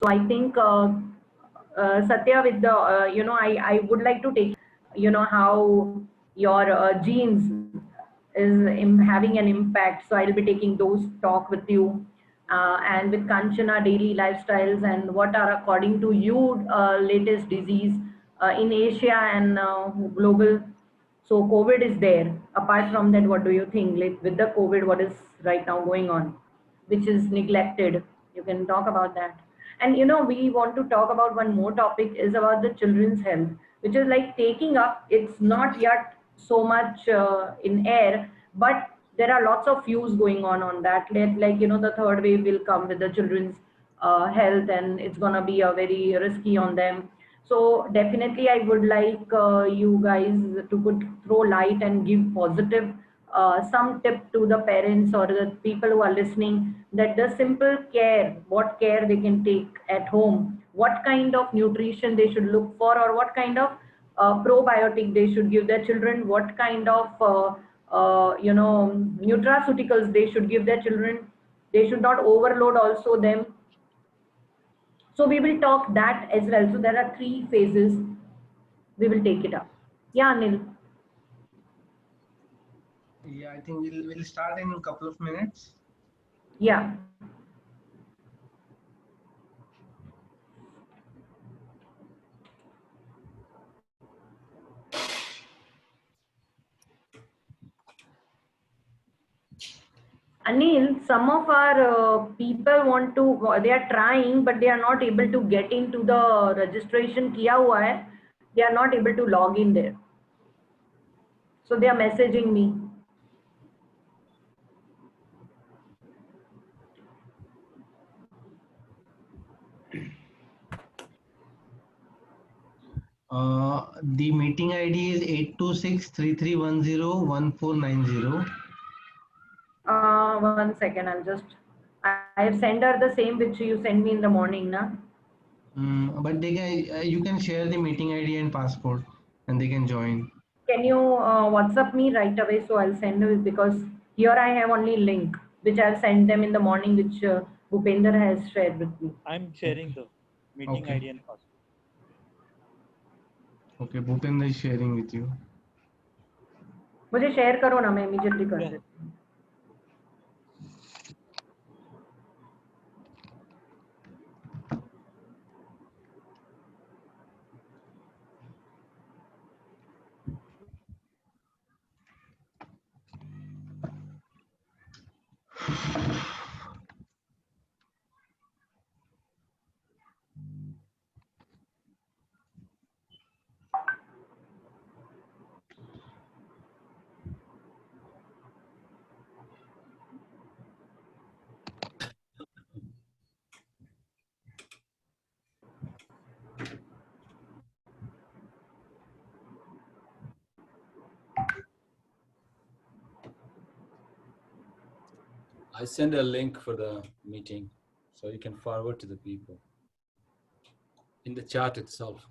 So I think Satya, with the I would like to take how your genes is having an impact. So I'll be taking those talk with you, and with Kanchana daily lifestyles and what are according to you latest disease in Asia and global. So COVID is there. Apart from that, what do you think? Like with the COVID, what is right now going on, which is neglected? You can talk about that. And we want to talk about one more topic is about the children's health, which is like taking up. It's not yet so much in air, but there are lots of views going on that. Like the third wave will come with the children's health, and it's gonna be a very risky on them. So definitely, I would like you guys to throw light and give positive some tip to the parents or the people who are listening, that the simple care, what care they can take at home, what kind of nutrition they should look for, or what kind of probiotic they should give their children, what kind of nutraceuticals they should give their children. They should not overload also them. So we will talk that as well. So there are three phases. We will take it up. Yeah, Anil. Yeah, I think we'll start in a couple of minutes. Yeah. Anil, some of our people want to, they are trying, but they are not able to get into the registration kiya hua hai. They are not able to log in there. So they are messaging me. The meeting ID is 826-3310-1490. 1 second, I have sent her the same which you sent me in the morning, na? But they can, you can share the meeting ID and passport, and they can join. Can you WhatsApp me right away? So I'll send you, because here I have only link which I'll send them in the morning, which Bhupender has shared with me. I'm sharing the meeting Okay. ID and password. Okay, Bhupender is sharing with you. मुझे share करो ना, मैं immediately कर Yeah. देती हूँ. I send a link for the meeting, so you can forward to the people in the chat itself.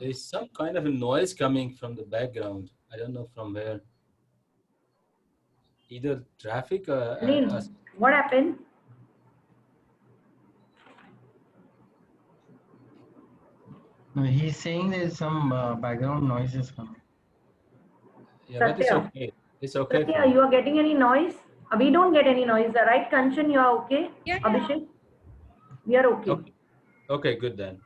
There's some kind of a noise coming from the background. I don't know from where. Either traffic or... Anil, what happened? No, he's saying there's some background noises coming. Yeah, but it's Satya. okay. It's okay. Satya, you are getting any noise? We don't get any noise, right? Kanchan, you are okay? Yeah. Abhishek? We are okay. Okay. Okay, good then.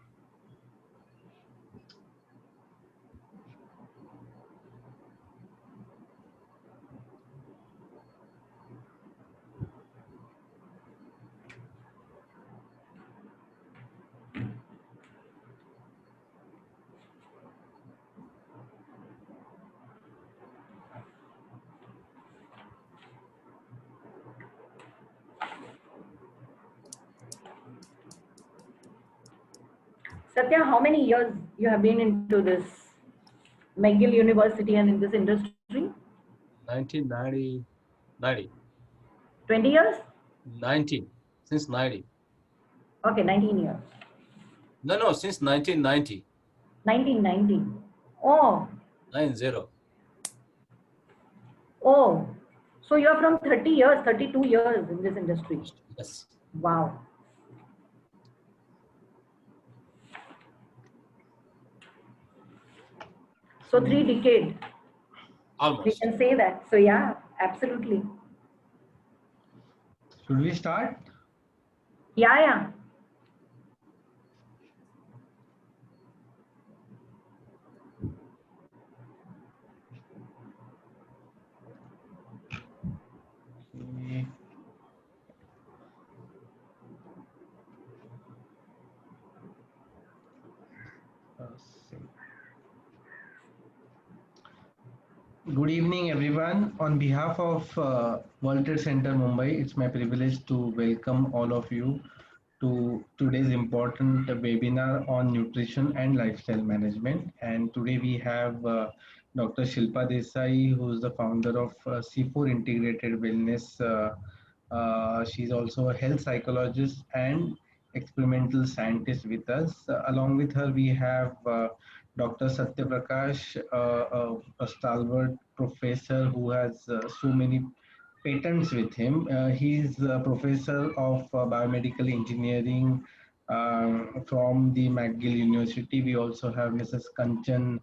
Satya, how many years you have been into this McGill University and in this industry? 1990, 90, 20 years? 90, since 90. Okay, 19 years. No, since 1990, 1990. Oh, 90. oh. So you are from 30 years, 32 years in this industry. Yes, Wow. So 3 decades, we almost. can say that. So yeah, absolutely. Should we start? Yeah, yeah. Okay. See. Good evening, everyone. On behalf of World Trade Center Mumbai, it's my privilege to welcome all of you to today's important webinar on nutrition and lifestyle management. And today we have Dr. Shilpa Desai, who is the founder of C4 Integrated Wellness. She's also a health psychologist and experimental scientist with us. Along with her, we have Dr. Satya Prakash, a stalwart professor who has so many patents with him. He's a professor of biomedical engineering from the McGill University. We also have Mrs. Kanchan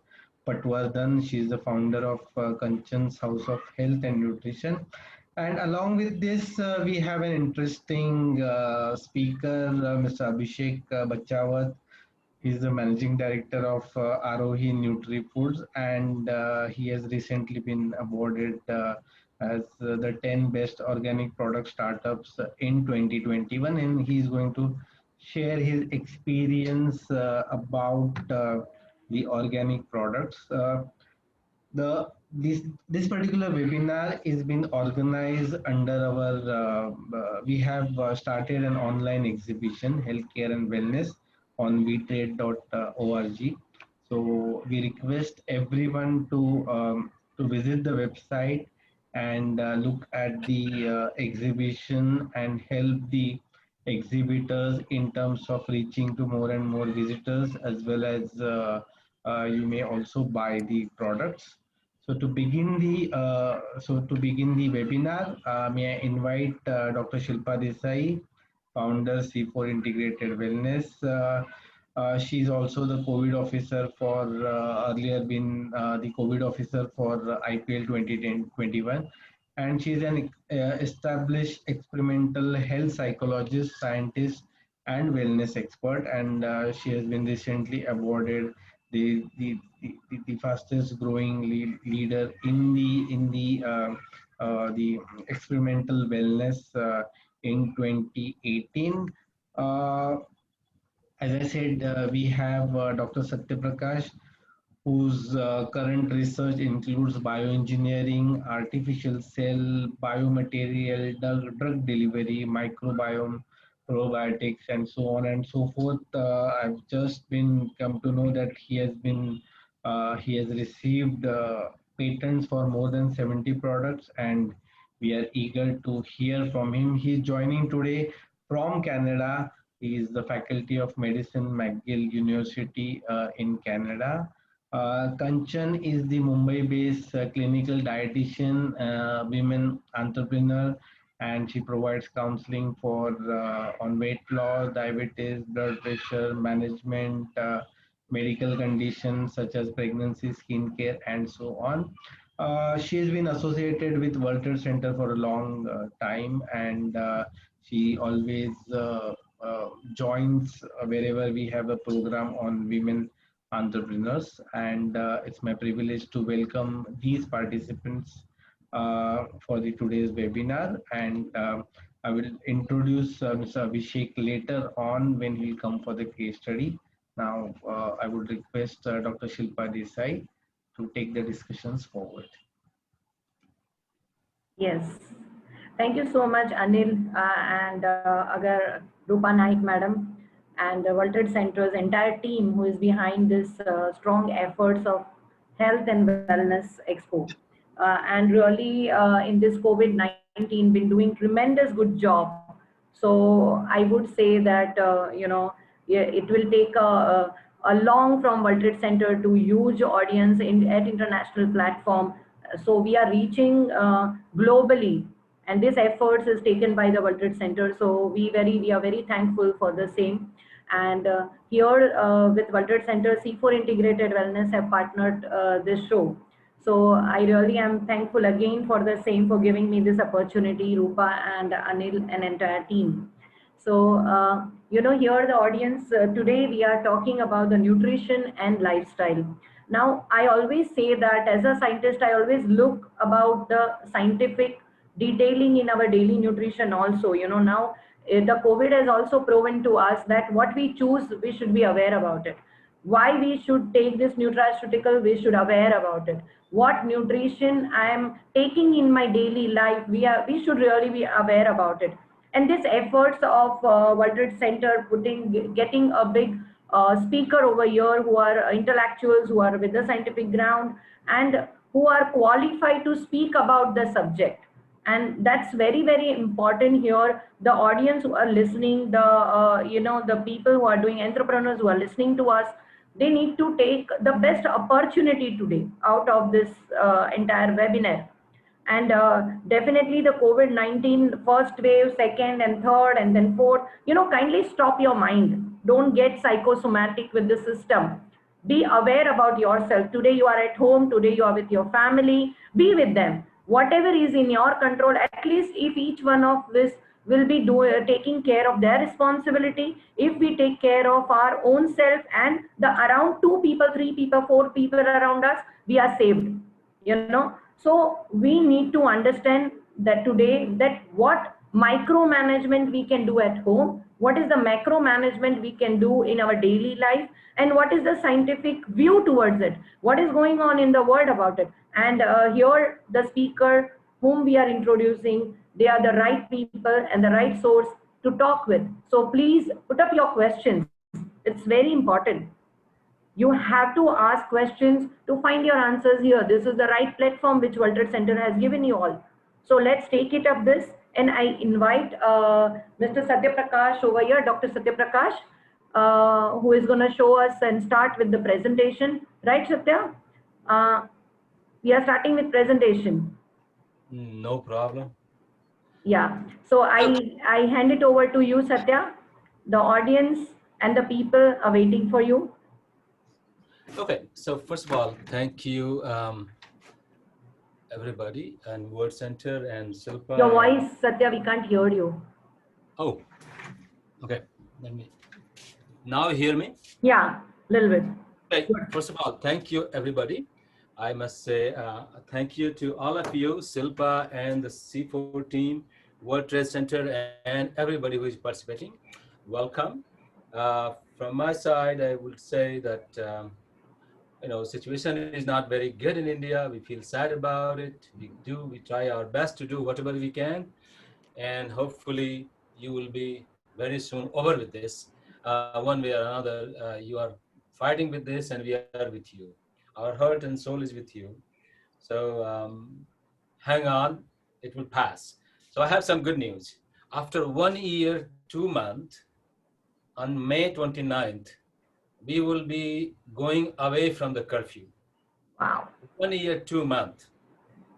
Patwardhan. She's the founder of Kanchan's House of Health and Nutrition. And along with this, we have an interesting speaker, Mr. Abhishek Bachawat. He's the managing director of Arohi Nutri Foods, and he has recently been awarded as the 10 best organic product startups in 2021. And he's going to share his experience about the organic products. The this particular webinar is being organized under our we have started an online exhibition, healthcare and wellness, on vtrade.org. So we request everyone to visit the website and look at the exhibition and help the exhibitors in terms of reaching to more and more visitors, as well as you may also buy the products. So to begin the webinar, may I invite Dr. Shilpa Desai, founder C4 Integrated Wellness. She's also the COVID officer for earlier been the COVID officer for IPL 2021, and she's an established experimental health psychologist, scientist, and wellness expert. And she has been recently awarded the fastest growing leader in the experimental wellness in 2018. Uh, as I said, we have Dr. Satya Prakash, whose current research includes bioengineering, artificial cell, biomaterial, drug delivery, microbiome, probiotics, and so on and so forth. I've just been come to know that he has received patents for more than 70 products, and we are eager to hear from him. He's joining today from Canada. He is the Faculty of Medicine, McGill University in Canada. Kanchan is the Mumbai-based clinical dietitian, women entrepreneur, and she provides counseling for on weight loss, diabetes, blood pressure management, medical conditions such as pregnancy, skincare, and so on. She has been associated with World Trade Center for a long time, and she always joins wherever we have a program on women entrepreneurs. And it's my privilege to welcome these participants for the today's webinar. And I will introduce Mr. Abhishek later on when he'll come for the case study. Now, I would request Dr. Shilpa Desai to take the discussions forward. Yes. Thank you so much, Anil, and Agar Rupa Naik, madam, and the World Trade Center's entire team who is behind this strong efforts of Health and Wellness Expo. And really, in this COVID-19, been doing tremendous good job. So I would say that, yeah, it will take a long from World Trade Center to huge audience at international platform. So we are reaching globally, and this efforts is taken by the World Trade Center. So we are very thankful for the same. And here with World Trade Center, C4 Integrated Wellness have partnered this show. So I really am thankful again for the same, for giving me this opportunity, Rupa and Anil and entire team. So, here the audience, today we are talking about the nutrition and lifestyle. Now, I always say that as a scientist, I always look about the scientific detailing in our daily nutrition also. Now the COVID has also proven to us that what we choose, we should be aware about it. Why we should take this nutraceutical, we should aware about it. What nutrition I am taking in my daily life, we should really be aware about it. And this efforts of World Trade Center getting a big speaker over here who are intellectuals, who are with the scientific ground, and who are qualified to speak about the subject. And that's very very important here. The audience who are listening, the people who are doing, entrepreneurs who are listening to us, they need to take the best opportunity today out of this entire webinar. And definitely the COVID-19 first wave, second and third and then fourth, kindly stop your mind. Don't get psychosomatic with the system. Be aware about yourself. Today you are at home, today you are with your family, be with them. Whatever is in your control, at least if each one of this will be taking care of their responsibility. If we take care of our own self and the around 2 people, 3 people, 4 people around us, we are saved. So we need to understand that today, that what micromanagement we can do at home, what is the macro management we can do in our daily life, and what is the scientific view towards it, what is going on in the world about it. And here the speaker whom we are introducing, they are the right people and the right source to talk with. So please put up your questions. It's very important. You have to ask questions to find your answers here. This is the right platform which World Trade Center has given you all. So let's take it up this, and I invite Mr. Satya Prakash over here, Dr. Satya Prakash, who is going to show us and start with the presentation. Right, Satya? We are starting with presentation. No problem. Yeah. So I hand it over to you, Satya. The audience and the people are waiting for you. Okay, so first of all, thank you, everybody, and Word Center and Silpa. Your voice, Satya, we can't hear you. Oh, okay. Let me. Now you hear me? Yeah, a little bit. Okay. First of all, thank you, everybody. I must say thank you to all of you, Silpa and the C4 team, World Trade Center, and everybody who is participating. Welcome. From my side, I would say that situation is not very good in India. We feel sad about it. We try our best to do whatever we can, and hopefully you will be very soon over with this. One way or another, you are fighting with this, and we are with you. Our heart and soul is with you. So hang on, it will pass. So I have some good news. After 1 year, 2 months, on May 29th, we will be going away from the curfew. Wow. 1 year, 2 months.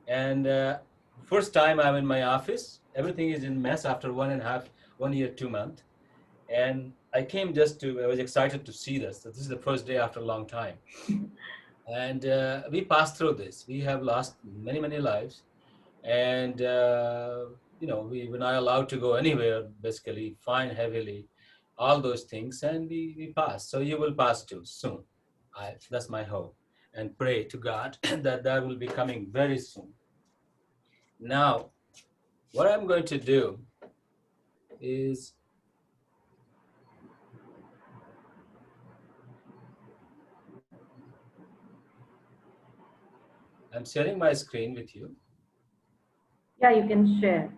And first time I'm in my office, everything is in mess after 1 year, 2 months. And I was excited to see this. This is the first day after a long time. And we passed through this. We have lost many, many lives. And, we were not allowed to go anywhere, basically, fine heavily. all those things, and we pass. So you will pass too soon. That's my hope, and pray to God that will be coming very soon. Now, what I'm going to do is I'm sharing my screen with you. Yeah, you can share.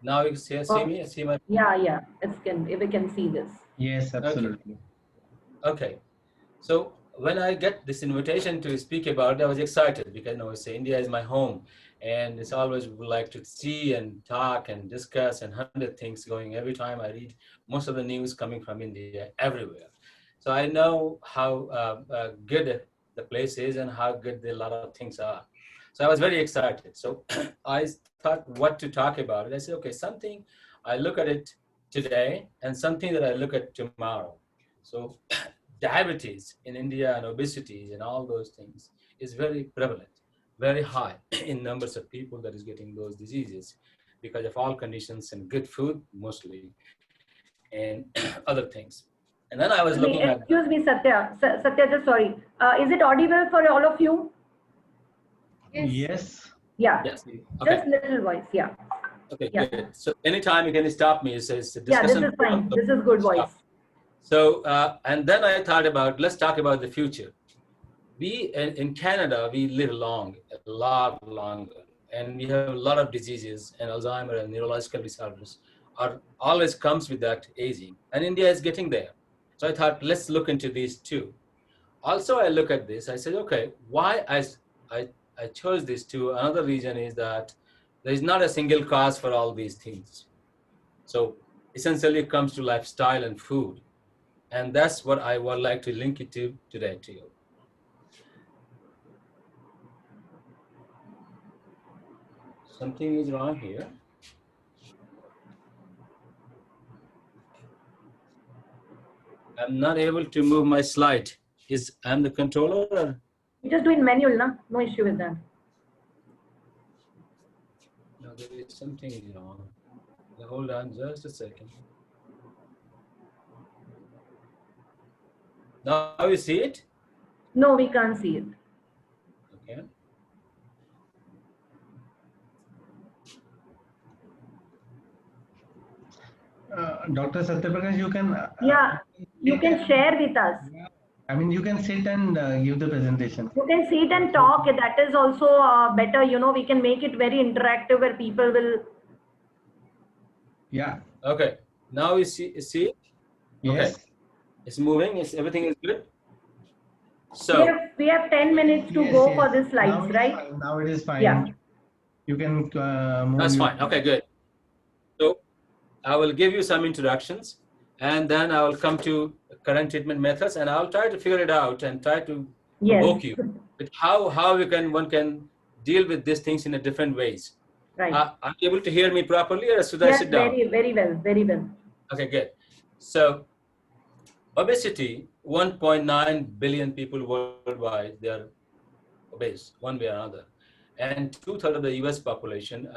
Now you see Oh, me? See my. yeah, if we can see this. Yes, Okay. absolutely. Okay. So when I get this invitation to speak about it, I was excited because say India is my home, and it's always would like to see and talk and discuss and 100 things going every time I read most of the news coming from India everywhere. So I know how good the place is and how good a lot of things are. So I was very excited. So I thought what to talk about it. I said, okay, something I look at it today and something that I look at tomorrow. So diabetes in India and obesity and all those things is very prevalent, very high in numbers of people that is getting those diseases because of all conditions and good food mostly and other things. And then I was looking at the, Excuse me, Satya. Satya, just sorry. Is it audible for all of you? Yes. Yeah, yes, okay, just little voice. Yeah, okay, yeah, good. So anytime you can stop me, it says the yeah. This discussion is forum, fine. so This is good voice. stop. So, and then I thought about, let's talk about the future. We in Canada, we live long, a lot longer, and we have a lot of diseases, and Alzheimer and neurological disorders are always comes with that aging, and India is getting there. So I thought, let's look into these too. Also, I look at this, I said, okay, why I, I chose these two. Another reason is that there is not a single cause for all these things. So essentially it comes to lifestyle and food. And that's what I would like to link it to today to you. Something is wrong here. I'm not able to move my slide. Is I'm the controller? Or? You just do in manual, na? No issue with that. No, there is something is wrong. Hold on just a second. Now you see it? No, we can't see it. Okay. Dr. Satyaprakash, you can. Yeah, you Sit can and, share with us. I mean, you can sit and give the presentation. You can sit and talk. That is also better. We can make it very interactive where people will. Yeah. Okay. Now you see it? Okay. Yes. It's moving. Everything is good. We So have we have 10 minutes to Yes. go Yes. for the Now slides, it is right? fine. Now it is Yeah. fine. You can move that's your. fine. Okay, good. So I will give you some introductions, and then I will come to current treatment methods, and I'll try to figure it out and try to Yes. provoke you with how one can deal with these things in a different ways. Right. Are you able to hear me properly, or should I Yes. sit down? Very well. Very well. Okay, good. So obesity, 1.9 billion people worldwide, they are obese one way or another, and 2/3 of the U.S. population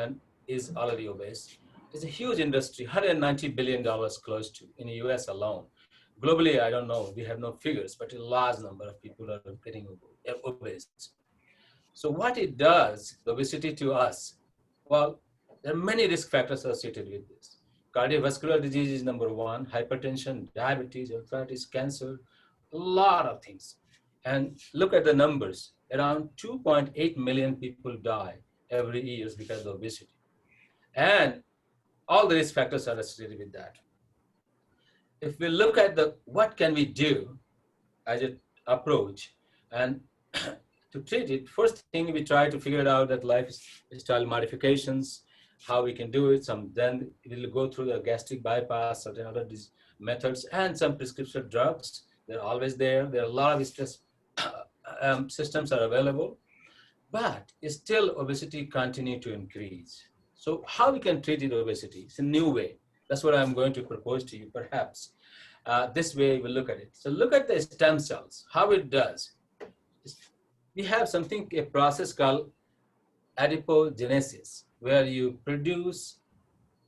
is already obese. It's a huge industry, $190 billion close to in the U.S. alone. Globally, I don't know. We have no figures, but a large number of people are getting obese. So what it does, the obesity to us, well, there are many risk factors associated with this. Cardiovascular disease is number one, hypertension, diabetes, arthritis, cancer, a lot of things. And look at the numbers. Around 2.8 million people die every year because of obesity. And all the risk factors are associated with that. If we look at what can we do as an approach and to treat it, first thing we try to figure out that lifestyle modifications, how we can do it. Then we'll go through the gastric bypass, certain other methods, and some prescription drugs. They're always there. There are a lot of stress systems are available, but still obesity continue to increase. So how we can treat it obesity? It's a new way. That's what I'm going to propose to you, perhaps. This way we look at it. So look at the stem cells, how it does. We have a process called adipogenesis, where you produce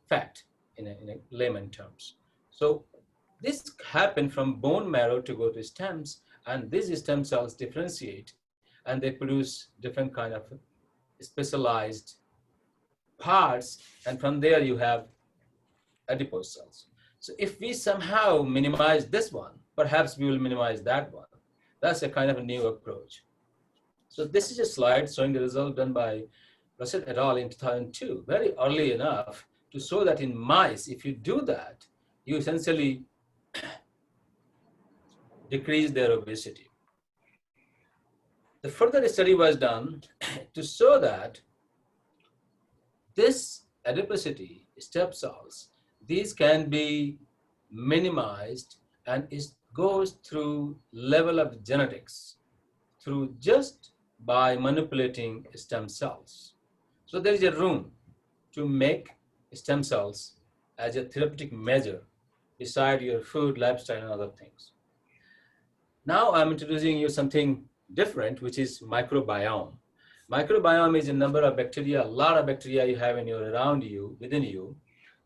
fat in a layman terms. So this happen from bone marrow to go to stems, and these stem cells differentiate and they produce different kind of specialized parts, and from there you have adipose cells. So if we somehow minimize this one, perhaps we will minimize that one. That's a kind of a new approach. So this is a slide showing the result done by Russell et al. In 2002, very early enough to show that in mice, if you do that, you essentially decrease their obesity. The further study was done to show that this adiposity stem cells, these can be minimized, and it goes through level of genetics through just by manipulating stem cells. So there is a room to make stem cells as a therapeutic measure beside your food, lifestyle, and other things. Now I'm introducing you something different, which is microbiome. Microbiome is a number of bacteria, a lot of bacteria you have in your, around you, within you.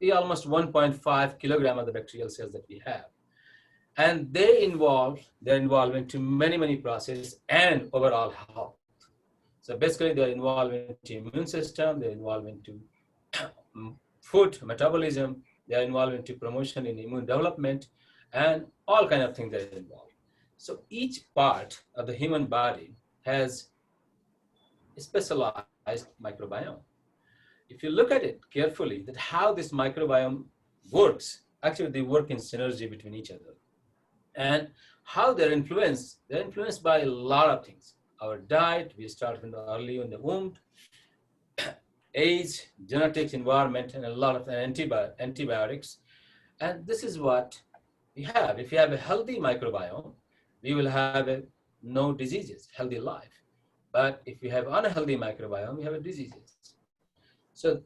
The almost 1.5 kilogram of the bacterial cells that we have. And they're involved into many, many processes and overall health. So basically they're involved into immune system, they're involved into food metabolism, they're involved into promotion in immune development, and all kind of things that are involved. So each part of the human body has a specialized microbiome. If you look at it carefully, that how this microbiome works, actually they work in synergy between each other. And how they're influenced by a lot of things. Our diet, we start from early in the womb, age, genetics, environment, and a lot of antibiotics. And this is what we have. If you have a healthy microbiome, we will have no diseases, healthy life. But if you have unhealthy microbiome, we have diseases. So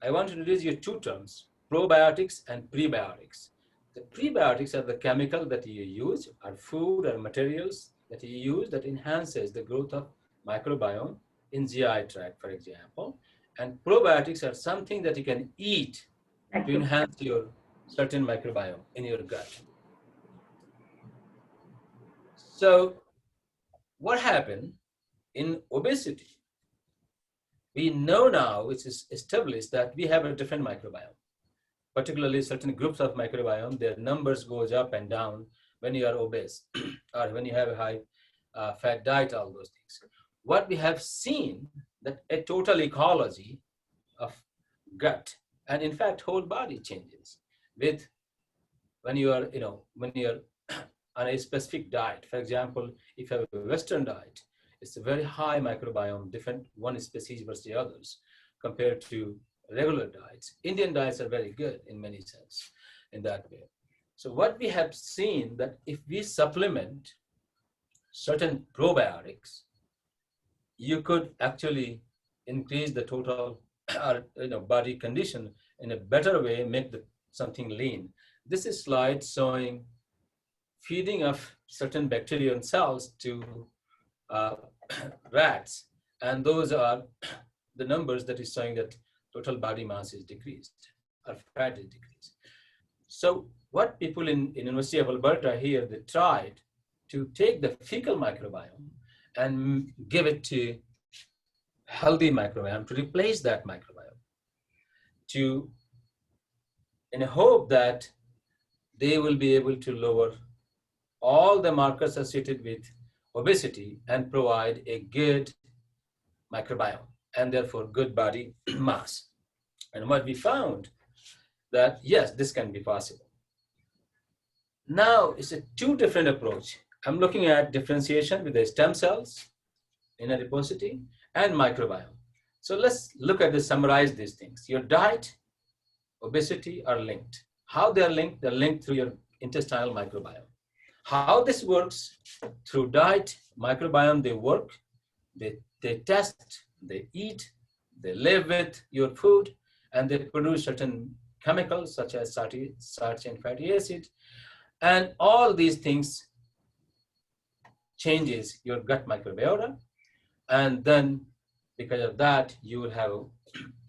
I want to introduce you two terms, probiotics and prebiotics. The prebiotics are the chemical that you use, or food or materials that you use that enhances the growth of microbiome in GI tract, for example. And probiotics are something that you can eat to enhance your certain microbiome in your gut. So what happened in obesity? We know now, which is established, that we have a different microbiome. Particularly certain groups of microbiome, their numbers goes up and down when you are obese or when you have a high fat diet, all those things. What we have seen that a total ecology of gut and in fact whole body changes with when you are on a specific diet. For example, if you have a Western diet, it's a very high microbiome, different one species versus the others compared to regular diets. Indian diets are very good in many sense in that way. So what we have seen that if we supplement certain probiotics, you could actually increase the total body condition in a better way, make something lean. This is slide showing feeding of certain bacterial cells to rats, and those are the numbers that is showing that total body mass is decreased or fat is decreased. So what people in University of Alberta here, they tried to take the fecal microbiome and give it to healthy microbiome to replace that microbiome, in a hope that they will be able to lower all the markers associated with obesity and provide a good microbiome and therefore good body mass. And what we found that yes, this can be possible. Now it's a two different approach. I'm looking at differentiation with the stem cells in adiposity and microbiome. So let's look at this, summarize these things. Your diet, obesity are linked. How they're linked? They're linked through your intestinal microbiome. How this works? Through diet, microbiome, they work, they test, they eat, they live with your food, and they produce certain chemicals such as starch and fatty acid. And all these things changes your gut microbiota. And then because of that, you will have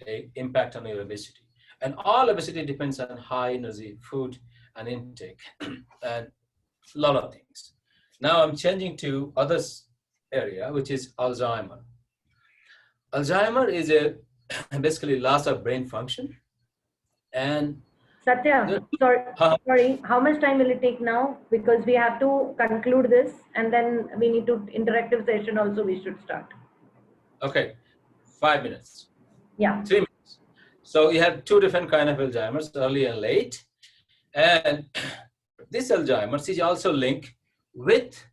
an impact on your obesity. And all obesity depends on high energy food and intake, and a lot of things. Now I'm changing to other area, which is Alzheimer. Alzheimer is a basically loss of brain function, and Satya, sorry, uh, sorry. How much time will it take now? Because we have to conclude this, and then we need to interactive session also. We should start. okay, 5 minutes, Yeah. 3 minutes. So you have two different kind of Alzheimer's, early and late, and this Alzheimer's is also linked with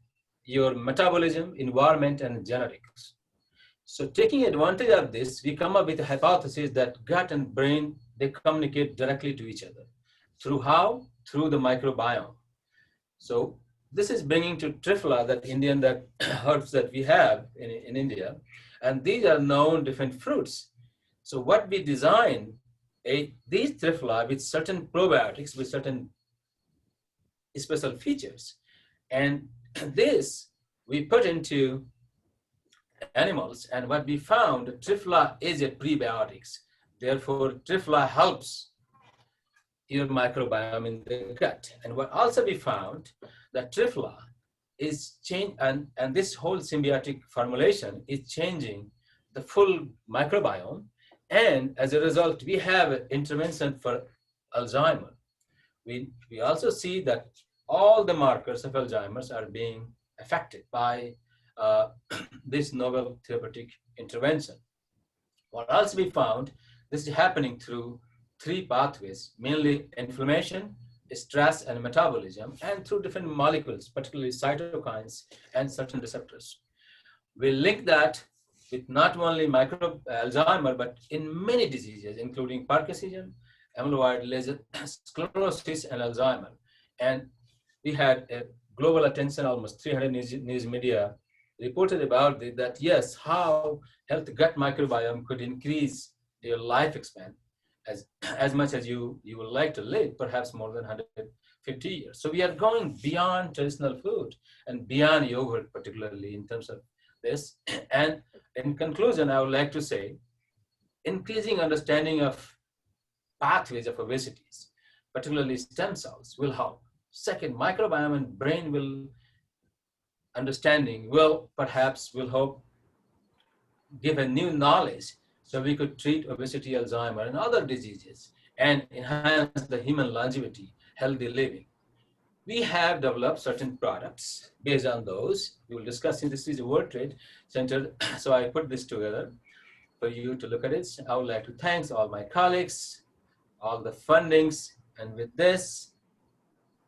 your metabolism, environment, and genetics. So taking advantage of this, we come up with a hypothesis that gut and brain, they communicate directly to each other. Through how? Through the microbiome. So this is bringing to Triphala, that Indian that herbs that we have in India, and these are known different fruits. So what we design, these Triphala with certain probiotics, with certain special features. And this we put into animals, and what we found, Triphala is a prebiotics. Therefore, Triphala helps your microbiome in the gut. And what also we found, that Triphala is change, and this whole symbiotic formulation is changing the full microbiome. And as a result, we have an intervention for Alzheimer. We also see that all the markers of Alzheimer's are being affected by this novel therapeutic intervention. What else we found, this is happening through three pathways, mainly inflammation, stress, and metabolism, and through different molecules, particularly cytokines and certain receptors. We link that with not only Alzheimer, but in many diseases, including Parkinsonism, amyloid laser sclerosis, and Alzheimer. And we had a global attention, almost 300 news media reported about it, that yes, how healthy gut microbiome could increase your life span as much as you would like to live, perhaps more than 150 years. So we are going beyond traditional food and beyond yogurt, particularly in terms of this. And in conclusion, I would like to say, increasing understanding of pathways of obesities, particularly stem cells, will help. Second, microbiome and brain will understanding will perhaps will hope give a new knowledge so we could treat obesity, Alzheimer, and other diseases and enhance the human longevity, healthy living. We have developed certain products based on those. We will discuss in this is a World Trade Center. So I put this together for you to look at it. I would like to thank all my colleagues, all the fundings, and with this,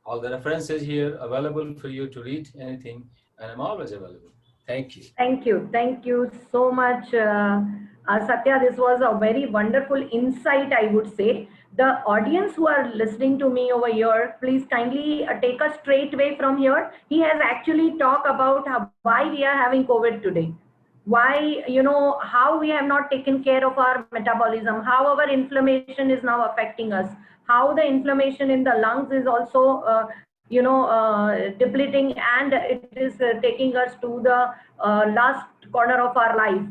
all the references here available for you to read anything, and I'm always available. Thank you. Thank you. Thank you so much, Satya. This was a very wonderful insight, I would say. The audience who are listening to me over here, please kindly take us straight away from here. He has actually talked about why we are having COVID today. Why, how we have not taken care of our metabolism, how our inflammation is now affecting us, how the inflammation in the lungs is also depleting, and it is taking us to the last corner of our life.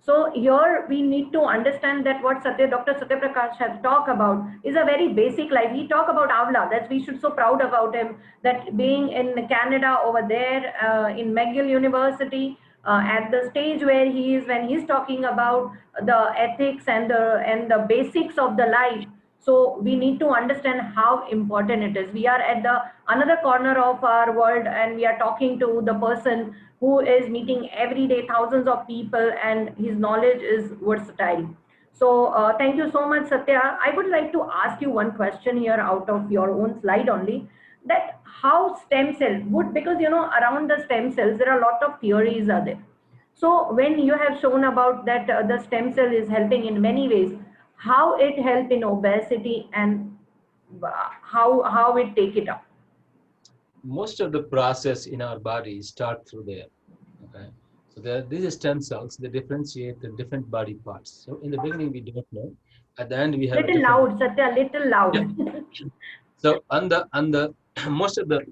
So here we need to understand that what Dr. Satya Prakash has talked about is a very basic life. He talked about Avla, that we should so proud about him, that being in Canada over there in McGill University, at the stage where he is, when he's talking about the ethics and the basics of the life. So we need to understand how important it is. We are at the another corner of our world, and we are talking to the person who is meeting every day thousands of people, and his knowledge is versatile. So thank you so much, Satya. I would like to ask you one question here out of your own slide only, that how stem cell would, because around the stem cells there are a lot of theories are there. So when you have shown about that the stem cell is helping in many ways, how it help in obesity, and how it take it up? Most of the process in our body start through there. Okay, so these stem cells, they differentiate the different body parts. So in the beginning we don't know. At the end we have Little loud, Satya, little loud. Yeah. So on the most of the,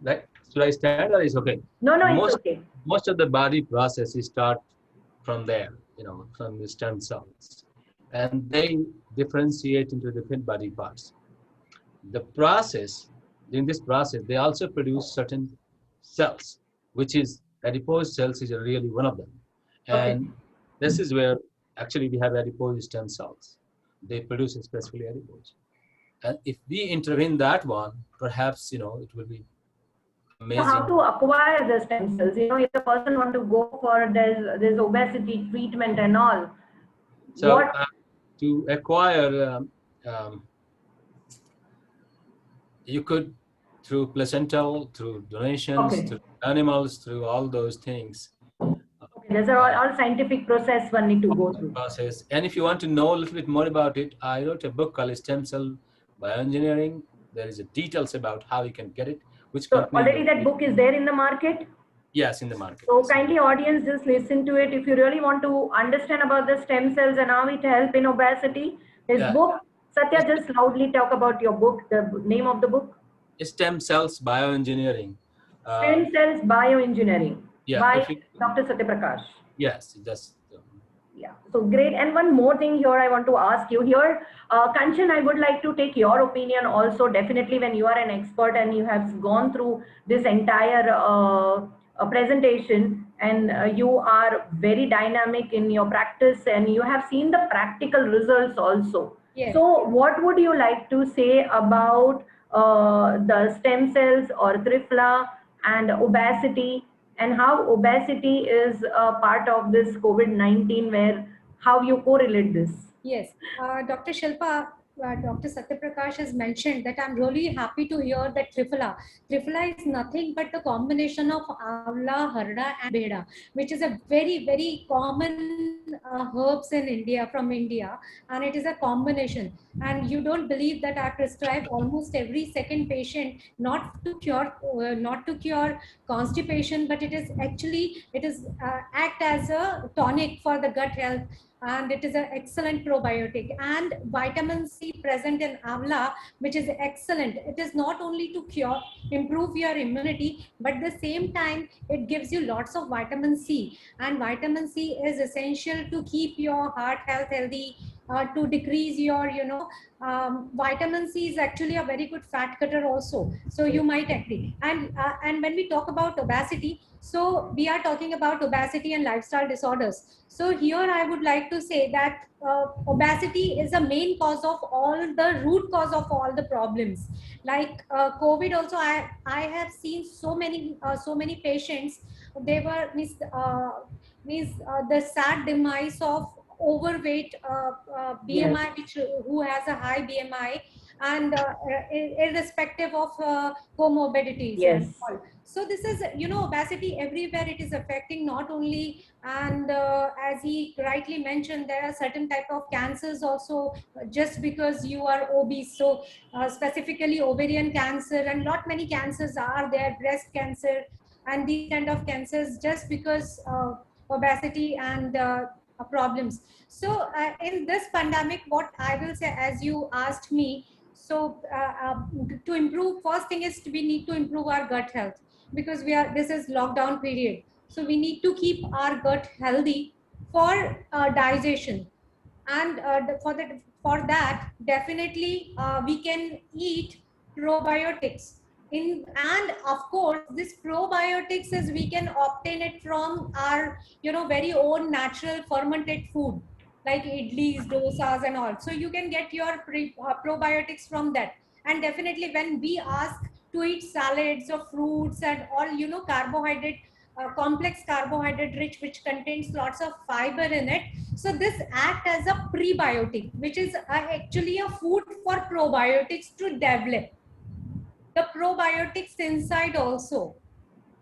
like, should I stand or is okay? No, it's okay. Most of the body processes start from there, from the stem cells, and they differentiate into different body parts. The process in this process, they also produce certain cells, which is adipose cells is really one of them. Okay. And this is where actually we have adipose stem cells. They produce specifically adipose. And if we intervene that one, perhaps, it will be So how amazing. to acquire the stem cells? If a person want to go for this obesity treatment and all, So what? to acquire, um, you could through placental, through donations, Okay. through animals, through all those things. Okay. There's all scientific process one need to go The through. process. And if you want to know a little bit more about it, I wrote a book called Stem Cell Bioengineering. There is a details about how you can get it, which So company already will that be. book is there in the market. Yes, in the market. So Yes, kindly audience just listen to it. If you really want to understand about the stem cells and how it help in obesity, his yeah. book, Satya, It's just loudly talk about your book, the name of the book, Stem Cells Bioengineering. Stem Cells Bioengineering Yeah, by if you, Dr. Satya Prakash. yes, just Yeah, so great. And one more thing here I want to ask you here, Kanchan, I would like to take your opinion also. Definitely, when you are an expert and you have gone through this entire presentation, and you are very dynamic in your practice, and you have seen the practical results also. Yes. So, what would you like to say about the stem cells or Trifla and obesity, and how obesity is a part of this COVID-19, where how you correlate this? Yes, Dr. Shilpa, Dr. Satyaprakash has mentioned that I'm really happy to hear that Trifla. Trifla is nothing but the combination of Avla, Harda, and Beda, which is a very, very common herbs in India, from India, and it is a combination. And you don't believe that I prescribe almost every second patient, not to cure constipation, but it is act as a tonic for the gut health, and it is an excellent probiotic, and vitamin C present in avla, which is excellent. It is not only to improve your immunity, but at the same time it gives you lots of vitamin C, and vitamin C is essential to keep your heart health healthy, to decrease your vitamin C is actually a very good fat cutter also, so you might agree. And when we talk about obesity, so we are talking about obesity and lifestyle disorders. So here I would like to say that obesity is a main cause of all the root cause of all the problems. Like COVID also, I have seen so many patients. They were the sad demise of overweight, Yes, BMI, which who has a high BMI, and irrespective of comorbidities and yes, all. So this is, obesity everywhere. It is affecting not only, and as he rightly mentioned, there are certain type of cancers also, just because you are obese. So specifically ovarian cancer, and lot many cancers are there, breast cancer, and these kind of cancers, just because obesity and problems. So in this pandemic, what I will say, as you asked me, so to improve, first thing is we need to improve our gut health, because this is lockdown period, so we need to keep our gut healthy for digestion. And for that, definitely we can eat probiotics in, and of course this probiotics is, we can obtain it from our very own natural fermented food, like idlis, dosas and all. So you can get your probiotics from that. And definitely when we ask to eat salads or fruits and all, carbohydrate, complex carbohydrate rich, which contains lots of fiber in it, so this act as a prebiotic, which is actually a food for probiotics to develop the probiotics inside also.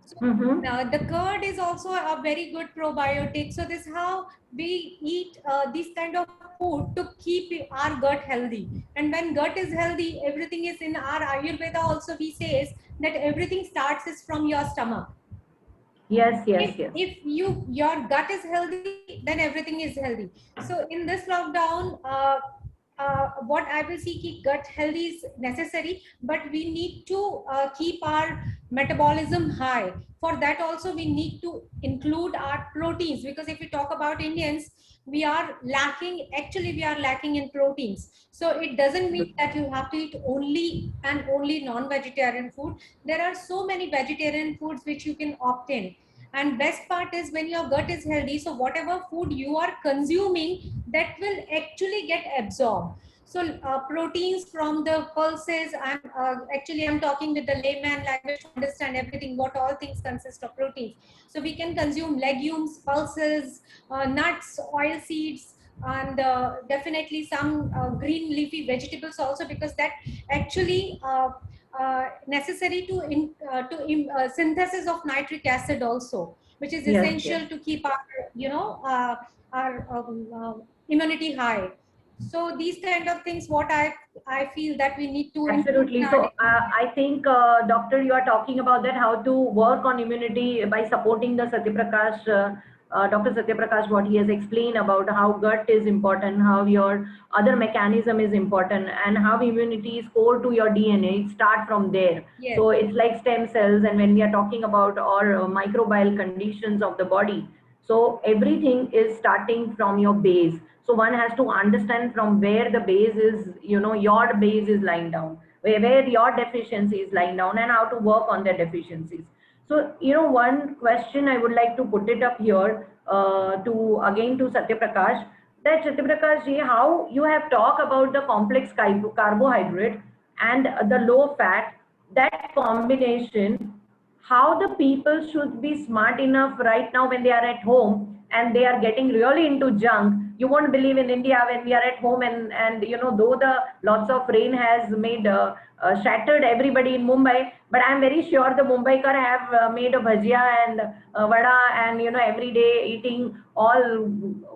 So mm-hmm. the curd is also a very good probiotic. So this is how we eat this kind of food to keep our gut healthy. And when gut is healthy, everything is in our Ayurveda also. He says that everything starts is from your stomach. Yes, if yes, yes. if your gut is healthy, then everything is healthy. So in this lockdown, what I will see, keep gut healthy is necessary, but we need to keep our metabolism high. For that also we need to include our proteins, because if we talk about Indians, we are lacking, actually we are lacking in proteins. So it doesn't mean that you have to eat only and only non-vegetarian food. There are so many vegetarian foods which you can opt in. And best part is when your gut is healthy, so whatever food you are consuming, that will actually get absorbed. So proteins from the pulses, I'm talking with the layman language to understand everything, what all things consist of proteins. So we can consume legumes, pulses, nuts, oil seeds, and definitely some green leafy vegetables also, because that actually necessary to synthesis of nitric acid also, which is Yes, yes. essential to keep our our immunity high. So these kind of things, what I feel that we need to include in Absolutely. our So daily. I think, doctor, you are talking about that, how to work on immunity by supporting the Satyaprakash, Dr. Satyaprakash, what he has explained about how gut is important, how your other mechanism is important, and how immunity is core to your DNA. It starts from there. Yes, So it's like stem cells, and when we are talking about our microbial conditions of the body, so everything is starting from your base. So one has to understand from where the base is, your base is lying down, where your deficiency is lying down, and how to work on their deficiencies. So, one question I would like to put it up here, to Satya Prakash, that Satya Prakash ji, how you have talked about the complex carbohydrate and the low fat, that combination, how the people should be smart enough right now when they are at home and they are getting really into junk. You won't believe, in India, when we are at home, and though the lots of rain has made shattered everybody in Mumbai, but I'm very sure the Mumbaikar have made a bhajia and vada, and every day eating all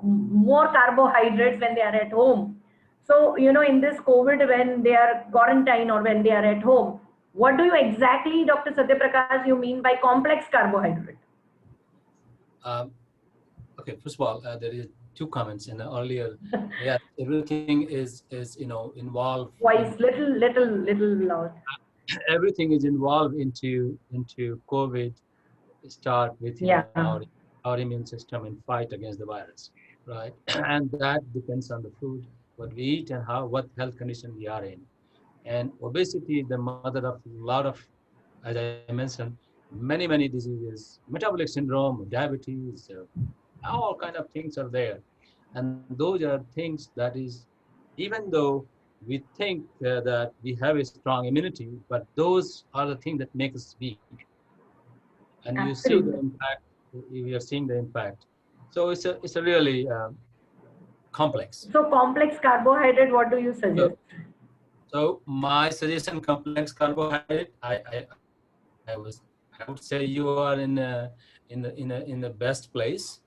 more carbohydrates when they are at home. So, in this COVID, when they are quarantine or when they are at home, what do you exactly, Dr. Satyaprakash, you mean by complex carbohydrate? Um, okay, first of all, there is two comments in the earlier. Yeah, everything is involved in, Voice, little loud. everything is involved into COVID. Start with Yeah, our immune system and fight against the virus, right? And that depends on the food, what we eat, and how what health condition we are in. And obesity is the mother of a lot of, as I mentioned, many diseases, metabolic syndrome, diabetes, all kind of things are there. And those are things that is, even though we think that we have a strong immunity, but those are the things that make us weak. And you see the absolutely. impact, we are seeing the impact. So it's a really complex. So complex carbohydrate, what do you So, suggest? so my suggestion, complex carbohydrate, I would say you are in the best place.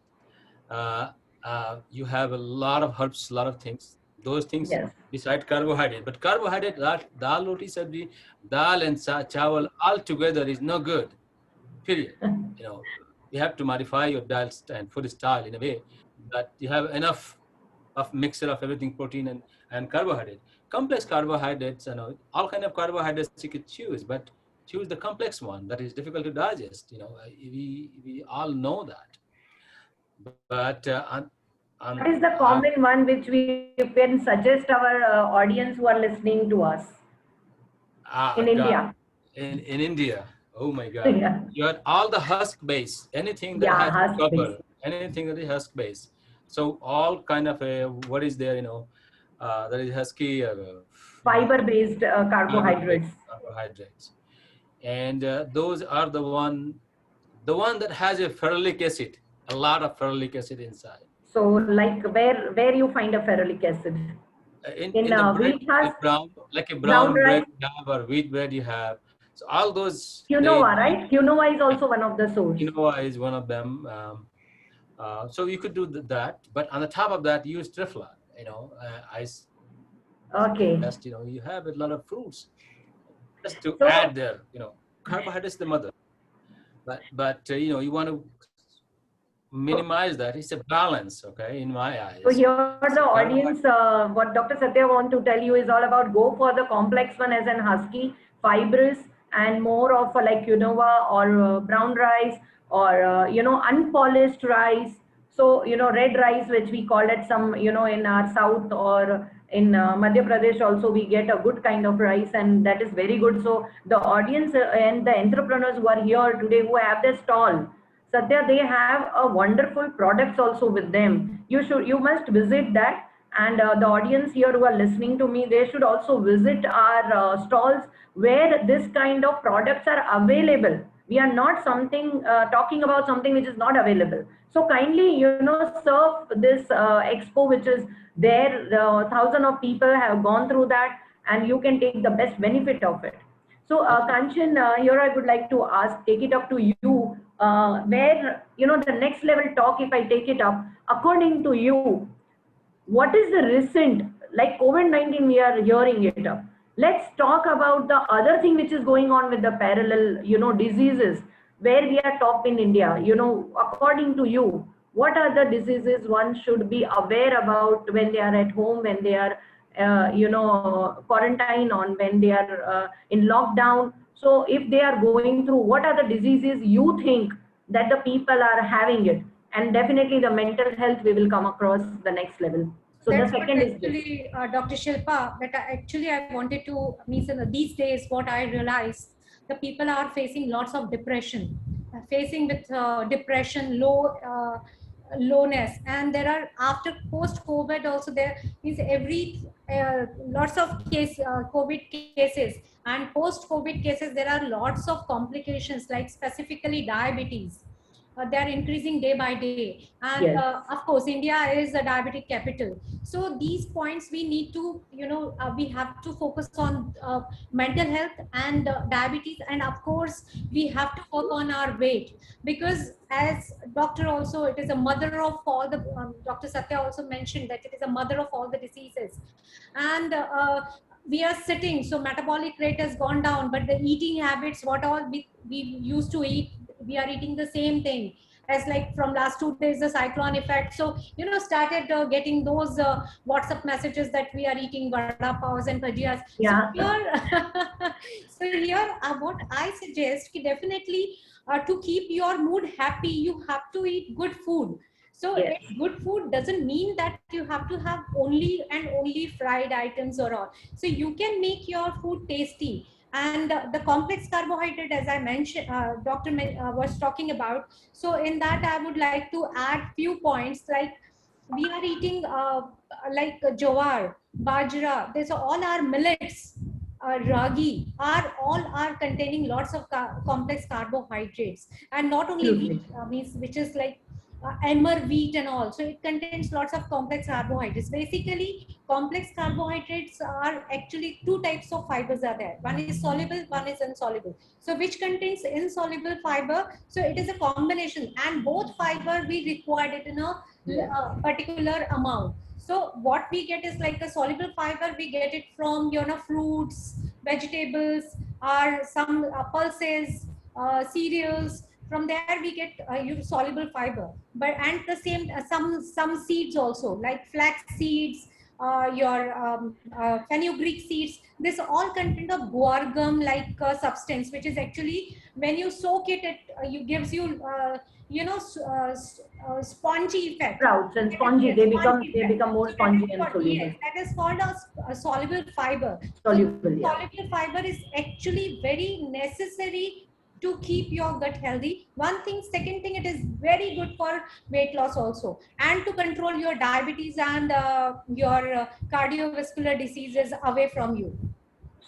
uh, you have a lot of herbs, a lot of things. Those things Yes, beside carbohydrate. But carbohydrate, dal, roti, sabji, dal and chawal all together is no good. Period. You have to modify your diet and food style in a way that you have enough of mixture of everything, protein and carbohydrate. Complex carbohydrates, all kind of carbohydrates you could choose, but choose the complex one that is difficult to digest. We all know that. But what is the common one which we can suggest our audience who are listening to us in God, India? in India, oh my God, Yeah, you had all the husk base, anything that yeah, has husk base, cover, anything that is husk base. So all kind of what is there, that is husky, fiber based fiber-based carbohydrates. carbohydrates, and those are the one that has a ferulic acid, a lot of ferulic acid inside. So, like, where you find a ferulic acid? In In the bread, wheat husk, like a brown brown bread rice, you have or wheat bread you have. So all those quinoa, right? Quinoa is also one of the source. quinoa is one of them. So you could do that, but on the top of that, use trifla. I Okay. suggest you have a lot of fruits just to So, add there. Carbohydrates the mother, but you want to minimize that. It's a balance, okay, in my So eyes. here the So audience, what Dr. Satya want to tell you is all about go for the complex one as an husky, fibrous, and more of a like quinoa or brown rice or unpolished rice. So red rice, which we call it some in our south or in Madhya Pradesh also we get a good kind of rice and that is very good. So the audience and the entrepreneurs who are here today who have their stall, Satya, they have a wonderful products also with them. You must visit that. And the audience here who are listening to me, they should also visit our stalls where this kind of products are available. We are not something talking about something which is not available. So kindly, serve this expo which is there. Thousands of people have gone through that, and you can take the best benefit of it. So, Kanchan, here I would like to ask, take it up to you, where, the next level talk, if I take it up, according to you, what is the recent, like COVID-19, we are hearing it up. Let's talk about the other thing which is going on with the parallel, diseases, where we are top in India. According to you, what are the diseases one should be aware about when they are at home, when they are, quarantine on, when they are in lockdown? So if they are going through, what are the diseases you think that the people are having it? And definitely the mental health we will come across the next level. So the That's what second is this. actually, Dr. Shilpa, that I wanted to, means these days, what I realized, the people are facing lots of depression, facing with depression, lowness, and there are after post COVID also there is every lots of COVID cases, and post COVID cases there are lots of complications like specifically diabetes. They are increasing day by day, and Yes. of course India is a diabetic capital. So these points we need to, we have to focus on mental health and diabetes, and of course we have to work on our weight, because as doctor also, it is a mother of all the Dr. Satya also mentioned that it is a mother of all the diseases. And we are sitting, so metabolic rate has gone down, but the eating habits, what all we used to eat, we are eating the same thing as like from last 2 days, the cyclone effect. So started getting those WhatsApp messages that we are eating vada paos and bhajiyas. So Yeah. here so here what I suggest ki definitely to keep your mood happy, you have to eat good food. So Yes. good food doesn't mean that you have to have only and only fried items or all. So you can make your food tasty. And the complex carbohydrate, as I mentioned, Dr. Was talking about. So in that, I would like to add few points, like we are eating like jowar, bajra. These are all our millets. Ragi are all are containing lots of complex carbohydrates, and not only wheat, Absolutely. means which is like emmer wheat and all. So it contains lots of complex carbohydrates. Basically, complex carbohydrates are actually two types of fibers are there. One is soluble, one is insoluble. So which contains insoluble fiber. So it is a combination, and both fiber we required it in a particular amount. So what we get is like a soluble fiber. We get it from fruits, vegetables, or some pulses, cereals. From there we get soluble fiber. But and the same some seeds also, like flax seeds, your fenugreek seeds. This all content of guar like substance, which is actually when you soak it, you gives you spongy effect. Sprouts and That is, spongy, yes, they spongy effect. become more So that is spongy and what, yes, soluble. that is called a soluble fiber. So Soluble, yeah. soluble fiber is actually very necessary to keep your gut healthy. One thing, second thing, it is very good for weight loss also, and to control your diabetes and your cardiovascular diseases away from you.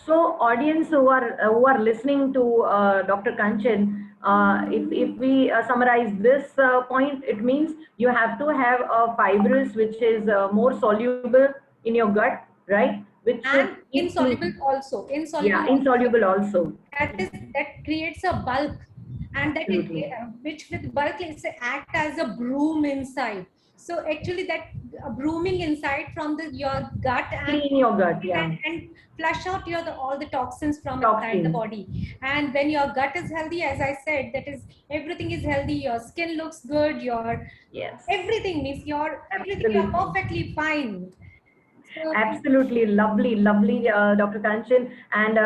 So audience who are listening to Dr. Kanchan, if we summarize this point, it means you have to have a fibrous which is more soluble in your gut, right? Which should And keep insoluble clean. also, Yeah, insoluble also. that creates a bulk, and that it, Absolutely. which with bulk is act as a broom inside. So actually that brooming inside from your gut Clean your gut, yeah. and flush out all the toxins from inside the body. And when your gut is healthy, as I said, that is, everything is healthy, your skin looks good, your everything means everything, you're perfectly fine. So, absolutely lovely, lovely, Dr. Kanchan. And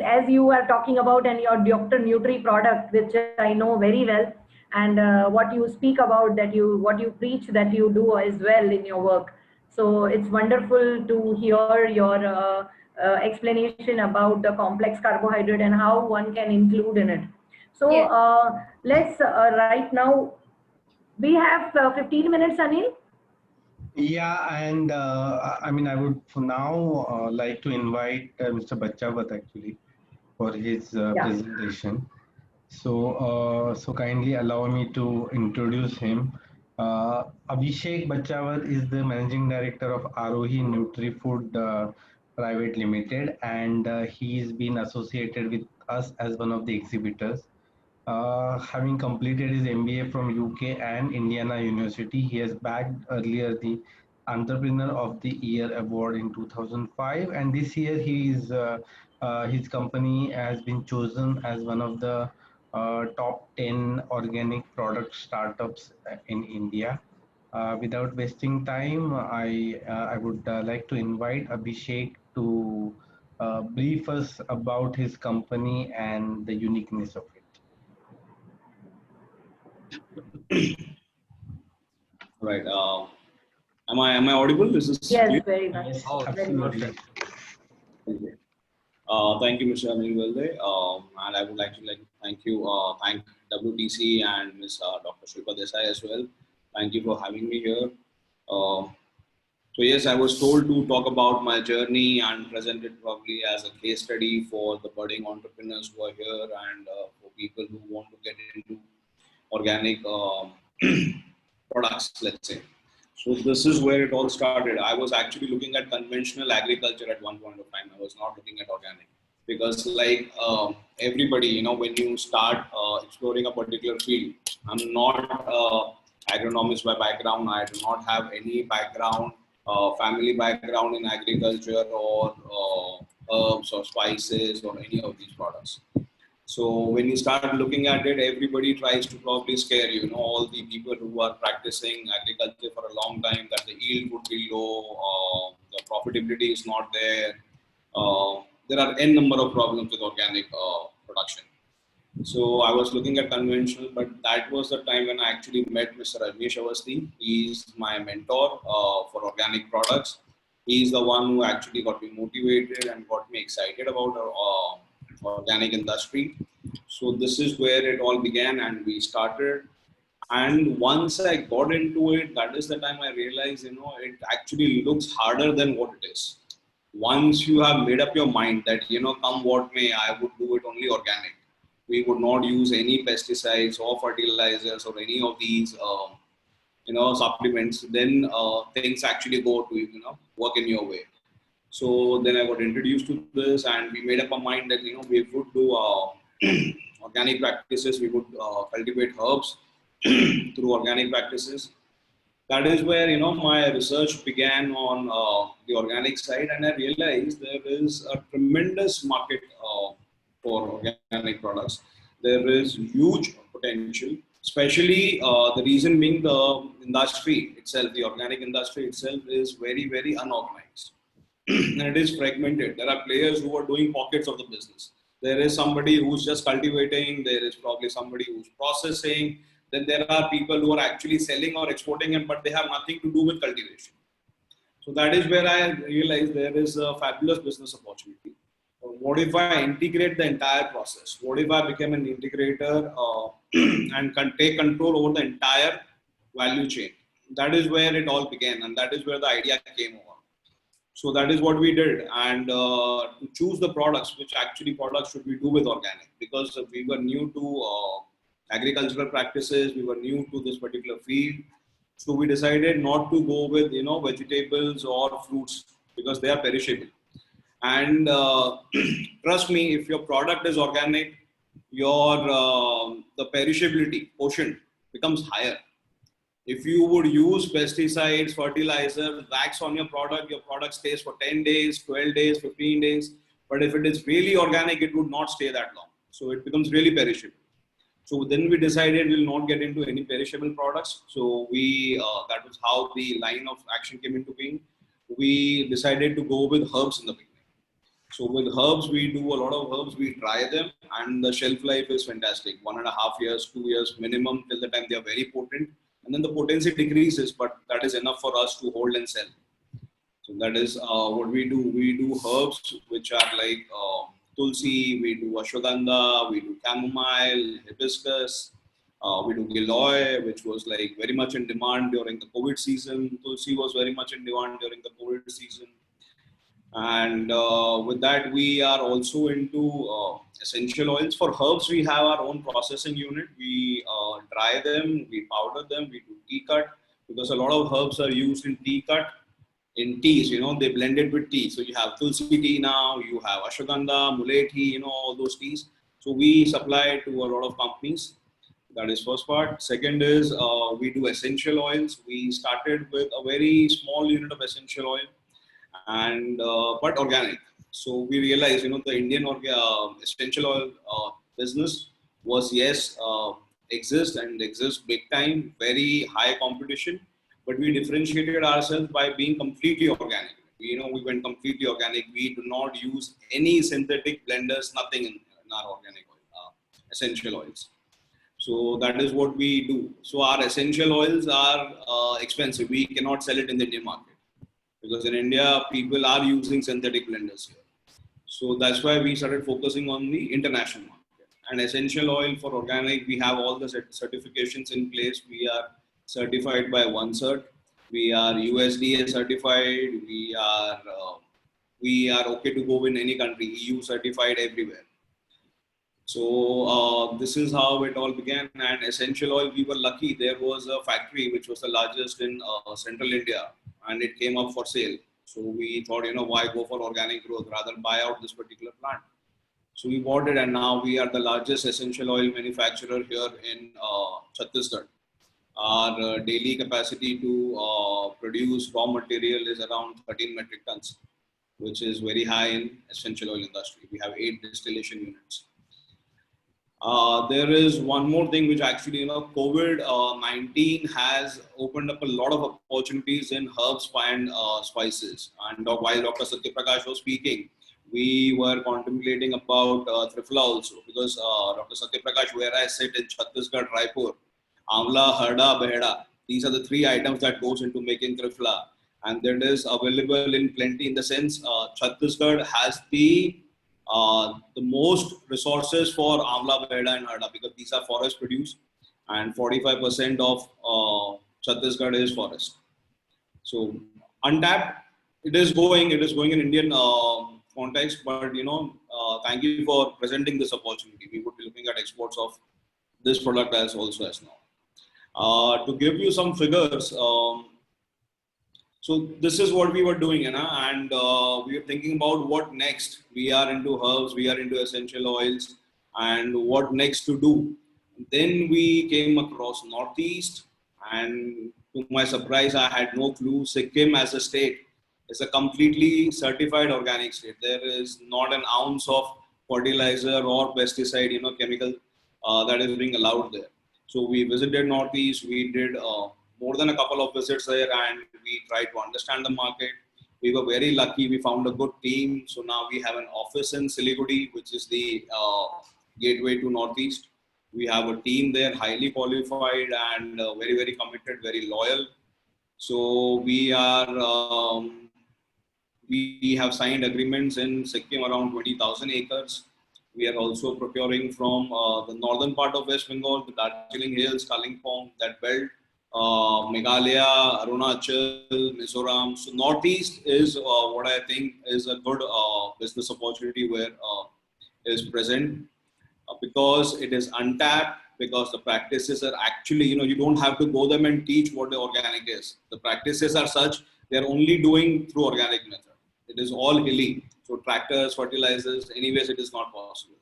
as you are talking about, and your Dr. Nutri product, which I know very well, and what you speak about, that what you preach, that you do as well in your work. So it's wonderful to hear your explanation about the complex carbohydrate and how one can include in it. So let's right now, we have 15 minutes, Anil. Yeah, and I mean, I would for now like to invite Mr. Bachavat actually for his presentation. So kindly allow me to introduce him. Abhishek Bachavat is the Managing Director of Arohi Nutri-Food Private Limited, and he's been associated with us as one of the exhibitors. Having completed his MBA from UK and Indiana University, he has bagged earlier the Entrepreneur of the Year award in 2005, and this year his company has been chosen as one of the top 10 organic product startups in India. Without wasting time, I would like to invite Abhishek to brief us about his company and the uniqueness of it. Right. Am I audible? Is this clear? Very much. Yes, Oh, absolutely. Thank you, Mr. Anil Velde. And I would actually like to thank WTC and Ms. Dr. Shilpa Desai as well. Thank you for having me here. So yes, I was told to talk about my journey and present it probably as a case study for the budding entrepreneurs who are here, and for people who want to get into organic products, let's say. So this is where it all started. I was actually looking at conventional agriculture at one point of time. I was not looking at organic, because like everybody, when you start exploring a particular field, I'm not agronomist by background. I do not have any background, family background in agriculture or herbs or spices or any of these products. So when you start looking at it, everybody tries to probably scare you. All the people who are practicing agriculture for a long time, that the yield would be low, the profitability is not there. There are n number of problems with organic production. So I was looking at conventional, but that was the time when I actually met Mr. Rajesh Awasthi. He's my mentor for organic products. He's the one who actually got me motivated and got me excited about organic industry. So this is where it all began, and we started. And once I got into it, that is the time I realized, it actually looks harder than what it is. Once you have made up your mind that, come what may, I would do it only organic. We would not use any pesticides or fertilizers or any of these, supplements. Then things actually go to, work in your way. So then I got introduced to this, and we made up our mind that, we would do organic practices. We would cultivate herbs through organic practices. That is where, my research began on the organic side, and I realized there is a tremendous market for organic products. There is huge potential, especially the reason being the industry itself, the organic industry itself is very, very unorganized. And it is fragmented. There are players who are doing pockets of the business. There is somebody who's just cultivating. There is probably somebody who's processing. Then there are people who are actually selling or exporting it, but they have nothing to do with cultivation. So that is where I realized there is a fabulous business opportunity. What if I integrate the entire process? What if I become an integrator and can take control over the entire value chain? That is where it all began, and that is where the idea came over. So that is what we did, and to choose the products, which actually products should we do with organic, because we were new to agricultural practices, we were new to this particular field. So we decided not to go with vegetables or fruits, because they are perishable. And trust me, if your product is organic, your the perishability quotient becomes higher. If you would use pesticides, fertilizer, wax on your product stays for 10 days, 12 days, 15 days. But if it is really organic, it would not stay that long. So it becomes really perishable. So then we decided we'll not get into any perishable products. So that was how the line of action came into being. We decided to go with herbs in the beginning. So with herbs, we do a lot of herbs. We dry them, and the shelf life is fantastic. 1.5 years, 2 years minimum till the time they are very potent, and then the potency decreases, but that is enough for us to hold and sell. So that is what we do. We do herbs which are like tulsi, we do ashwagandha, we do chamomile, hibiscus, we do giloy, which was like very much in demand during the COVID season. Tulsi was very much in demand during the COVID season. And with that, we are also into essential oils. For herbs, we have our own processing unit. We dry them, we powder them, we do tea cut, because a lot of herbs are used in tea cut, in teas, they blend it with tea. So you have tulsi tea now, you have ashwagandha, muley tea, all those teas. So we supply to a lot of companies. That is first part. Second is we do essential oils. We started with a very small unit of essential oil, and but organic. So we realized, the Indian essential oil business was exists big time, very high competition, but we differentiated ourselves by being completely organic. We went completely organic. We do not use any synthetic blenders, nothing in our organic oil, essential oils. So that is what we do. So our essential oils are expensive. We cannot sell it in the Indian market, because in India, people are using synthetic blenders here. So that's why we started focusing on the international market. And essential oil for organic, we have all the certifications in place. We are certified by OneCert. We are USDA certified. We are okay to go in any country, EU certified everywhere. So this is how it all began. And essential oil, we were lucky. There was a factory which was the largest in central India, and it came up for sale. So we thought, why go for organic growth, rather buy out this particular plant. So we bought it, and now we are the largest essential oil manufacturer here in Chhattisgarh. Our daily capacity to produce raw material is around 13 metric tons, which is very high in essential oil industry. We have 8 distillation units. There is one more thing which actually, COVID-19 has opened up a lot of opportunities in herbs and spices. And while Dr. Satya Prakash was speaking, we were contemplating about Triphala also, because Dr. Satya Prakash, where I sit in Chhattisgarh, Raipur, Amla, Harda, Behda, these are the 3 items that goes into making Triphala. And that is available in plenty, in the sense Chhattisgarh has the most resources for Amla, Behda and Harda, because these are forest produced, and 45% of Chhattisgarh is forest. So untapped, it is going in Indian context, but thank you for presenting this opportunity. We would be looking at exports of this product as now. To give you some figures, so this is what we were doing, and we were thinking about what next. We are into herbs, we are into essential oils, and what next to do. Then we came across Northeast, and to my surprise, I had no clue. Sikkim as a state is a completely certified organic state. There is not an ounce of fertilizer or pesticide, chemical that is being allowed there. So we visited Northeast. We did more than a couple of visits there, and we tried to understand the market. We were very lucky. We found a good team. So now we have an office in Siliguri, which is the gateway to Northeast. We have a team there, highly qualified and very, very committed, very loyal. So we have signed agreements in Sikkim around 20,000 acres. We are also procuring from the northern part of West Bengal, the Darjeeling Hills, Kalimpong, that belt, Meghalaya, Arunachal, Mizoram. So Northeast is what I think is a good business opportunity where is present because it is untapped, because the practices are actually, you don't have to go them and teach what the organic is. The practices are such, they're only doing through organic method. It is all hilly. So tractors, fertilizers, anyways, it is not possible.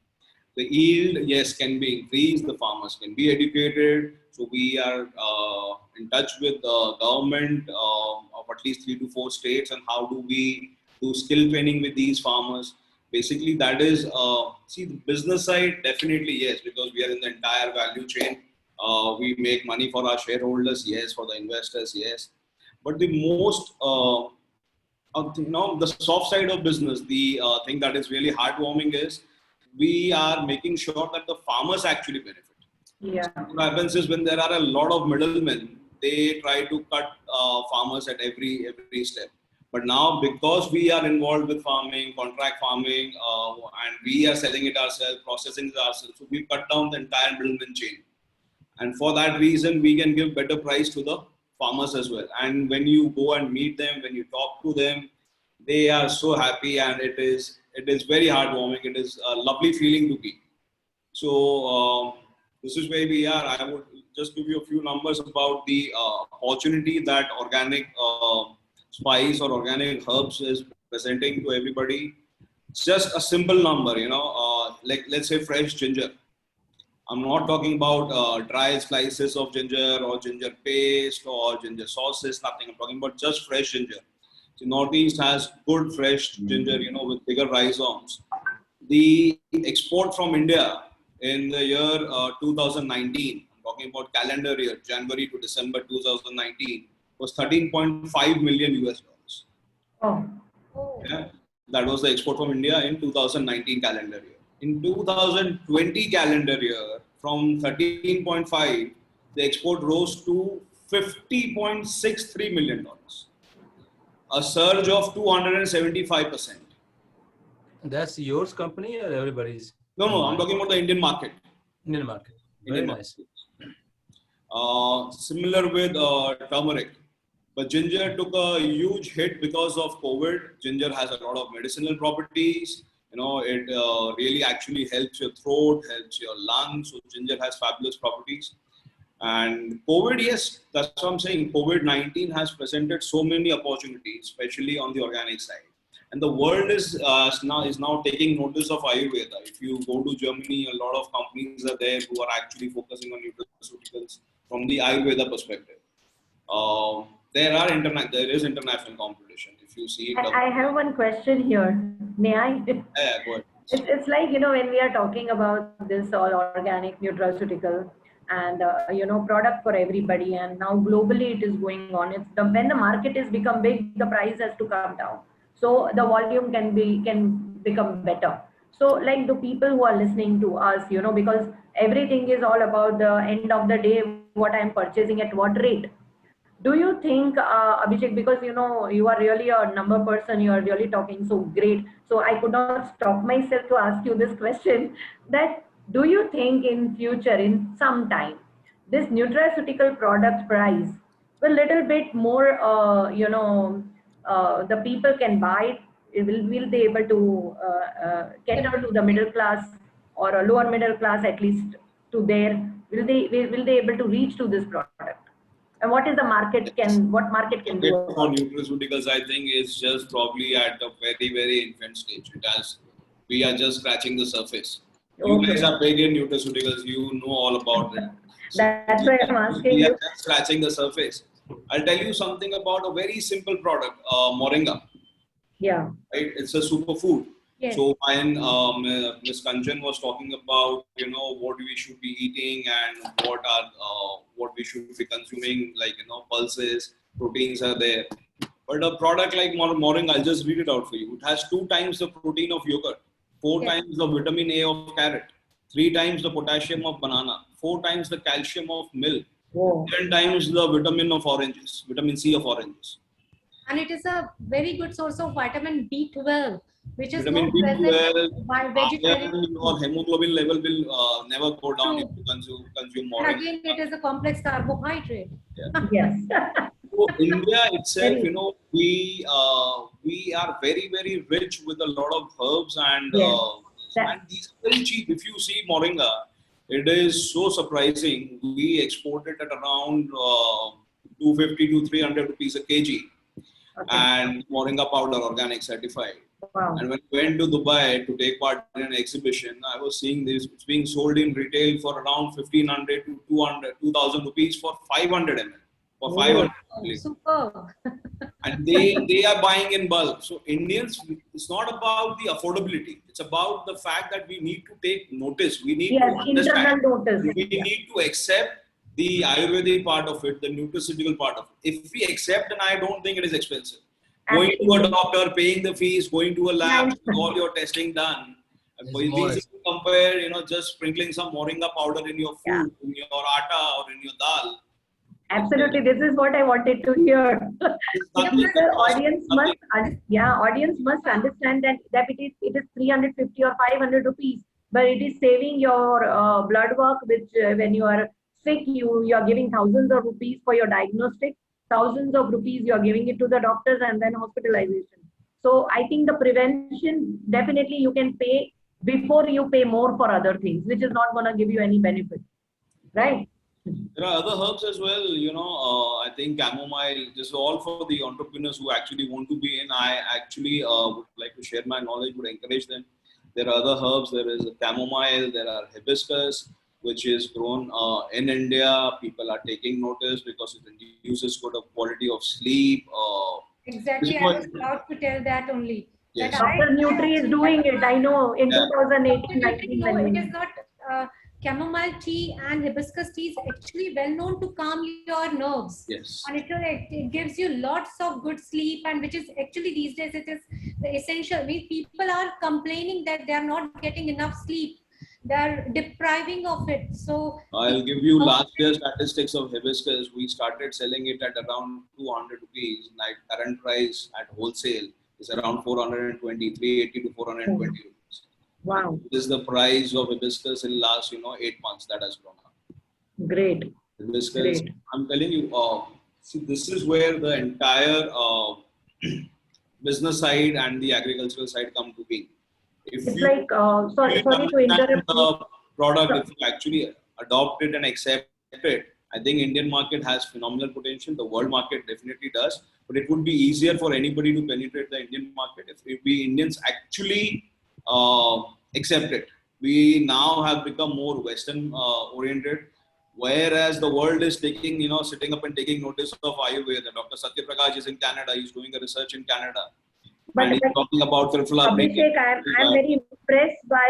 The yield, yes, can be increased. The farmers can be educated. So we are in touch with the government of at least 3 to 4 states, and how do we do skill training with these farmers. Basically, that is, see, the business side, definitely yes, because we are in the entire value chain. We make money for our shareholders, yes, for the investors, yes. But the most, the soft side of business, the thing that is really heartwarming is we are making sure that the farmers actually benefit. Yeah. So what happens is when there are a lot of middlemen, they try to cut farmers at every step. But now, because we are involved with farming, contract farming, and we are selling it ourselves, processing it ourselves, so we cut down the entire middleman chain. And for that reason, we can give better price to the farmers as well. And when you go and meet them, when you talk to them, they are so happy, and it is very heartwarming. It is a lovely feeling to be. So this is where we are. I would just give you a few numbers about the opportunity that organic spice or organic herbs is presenting to everybody. It's just a simple number, like let's say fresh ginger. I'm not talking about dry slices of ginger or ginger paste or ginger sauces, nothing. I'm talking about just fresh ginger. The Northeast has good fresh ginger, with bigger rhizomes. The export from India in the year 2019, I'm talking about calendar year, January to December 2019, was 13.5 million US dollars. Oh. Yeah? That was the export from India in 2019 calendar year. In 2020 calendar year, from 13.5, the export rose to $50.63 million, a surge of 275%. That's yours company or everybody's? No, I'm talking about the Indian market. Indian market. Very Indian nice. Similar with turmeric. But ginger took a huge hit because of COVID. Ginger has a lot of medicinal properties. It really actually helps your throat, helps your lungs. So ginger has fabulous properties. And COVID, yes, that's what I'm saying. COVID-19 has presented so many opportunities, especially on the organic side. And the world is now taking notice of Ayurveda. If you go to Germany, a lot of companies are there who are actually focusing on nutraceuticals from the Ayurveda perspective. There is international competition. If you see it, I have one question here. May I? yeah, go ahead. It's like, when we are talking about this all organic nutraceutical and, product for everybody, and now globally it is going on. When the market is become big, the price has to come down. So the volume can become better. So like the people who are listening to us, because everything is all about the end of the day, what I'm purchasing at what rate. Do you think, Abhishek, because you are really a number person, you are really talking so great. So I could not stop myself to ask you this question: that do you think in future, in some time, this nutraceutical product price will little bit more, the people can buy it? Will they able to cater to the middle class or a lower middle class, at least to their? Will they able to reach to this product? And what is the what market can do Market for about it? nutraceuticals, I think, is just probably at a very, very infant stage. We are just scratching the surface. You guys Okay. are big in nutraceuticals. You know all about it. That's why I'm asking We are you. just scratching the surface. I'll tell you something about a very simple product, moringa. Yeah. Right? It's a superfood. Yes. So when Ms. Kanchan was talking about, what we should be eating and what we should be consuming, like, pulses, proteins are there. But a product like moringa, I'll just read it out for you. It has 2 times the protein of yogurt, 4 Yes. times the vitamin A of carrot, 3 times the potassium of banana, 4 times the calcium of milk, Whoa. 10 times the vitamin C of oranges. And it is a very good source of vitamin B12, which is Vitamin not present B12, by vegetarian iron, your food. hemoglobin level will never go down if True. you consume And moringa. again, it is a complex carbohydrate. Yeah. Yes. So India itself, Very. we are very, very rich with a lot of herbs, Yes. and these are very cheap. If you see moringa, it is so surprising. We export it at around 250 to 300 rupees a kg, Okay. and moringa powder, organic certified. Wow. And when I went to Dubai to take part in an exhibition, I was seeing this. It's being sold in retail for around 1,500 to 200, 2,000 rupees for 500 ml. For Oh, 500 Oh, ml. superb. And they are buying in bulk. So Indians, it's not about the affordability. It's about the fact that we need to take notice. We need to yes, understand. internal notice. We need to accept the Ayurvedic part of it, the nutraceutical part of it. If we accept, then I don't think it is expensive. Going to a Absolutely. doctor, paying the fees, going to a lab, Nice. with all your testing done. It's But more these, if you compare, just sprinkling some moringa powder in your Yeah. food, in your atta or in your dal. Absolutely, this is what I wanted to hear. It's See, nothing. people, It costs audience nothing. must, audience must understand that it is 350 or 500 rupees, but it is saving your blood work, which when you are sick, you are giving thousands of rupees for your diagnostic, thousands of rupees you are giving it to the doctors, and then hospitalization. So I think the prevention, definitely you can pay before you pay more for other things, which is not going to give you any benefit, right? There are other herbs as well, I think chamomile, this is all for the entrepreneurs who actually want to be in. I actually would like to share my knowledge, would encourage them. There are other herbs, there is chamomile, there are hibiscus, which is grown in India. People are taking notice because it induces good quality of sleep. Exactly. I Physical- was about to tell that only. That yes. I Dr. Nutri is actually doing it. I know in Yeah. 2018-19 no, when it we. is not. Chamomile tea and hibiscus tea is actually well known to calm your nerves. Yes. And it gives you lots of good sleep, and which is actually these days it is the essential. People are complaining that they are not getting enough sleep. They are depriving of it. So I'll give you last year's statistics of hibiscus. We started selling it at around 200 rupees. Like current price at wholesale is around 420, 380 to 420 rupees. Wow, This is the price of hibiscus in last 8 months that has grown up. great, Hibiscus, great. I'm telling you, see, this is where the entire business side and the agricultural side come to be. If It's you like, sorry to understand interrupt you. the product, So- if you actually adopt it and accept it, I think Indian market has phenomenal potential. The world market definitely does, but it would be easier for anybody to penetrate the Indian market if we Indians actually accept it. We now have become more Western oriented, whereas the world is taking, sitting up and taking notice of Ayurveda. Dr. Satya Prakash is in Canada. He's doing a research in Canada, But, and he's but talking about Trifla breathing. Abhishek, I'm very impressed by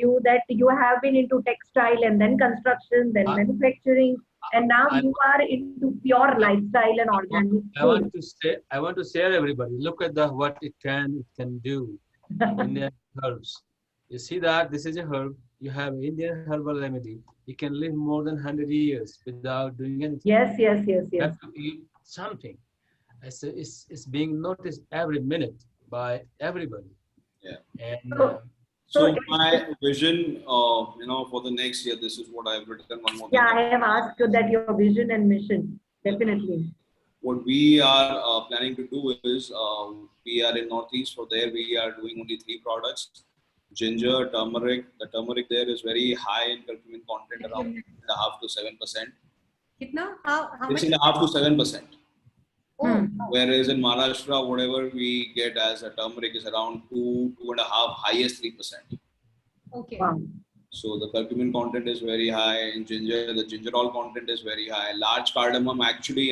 you that you have been into textile and then construction, then manufacturing, and now I- you are into pure lifestyle and organic I food. want to share everybody. Look at what it can do. Indian herbs. You see that this is a herb. You have Indian herbal remedy. You can live more than 100 years without doing anything. Yes, yes, yes, You yes. have to eat something. It's being noticed every minute by everybody. Yeah. And So, So so my vision, for the next year, this is what I've written. One more thing. yeah, I have asked that your vision and mission, definitely. What we are planning to do is we are in Northeast. So there we are doing only 3 products: ginger, turmeric. The turmeric there is very high in curcumin content, around 6.5 to 7%. Kitna? How much? 6.5 to 7%. Oh, Whereas in Maharashtra, whatever we get as a turmeric is around 2.5, highest 3%. okay. Wow. So the curcumin content is very high in ginger. The gingerol content is very high. Large cardamom, actually,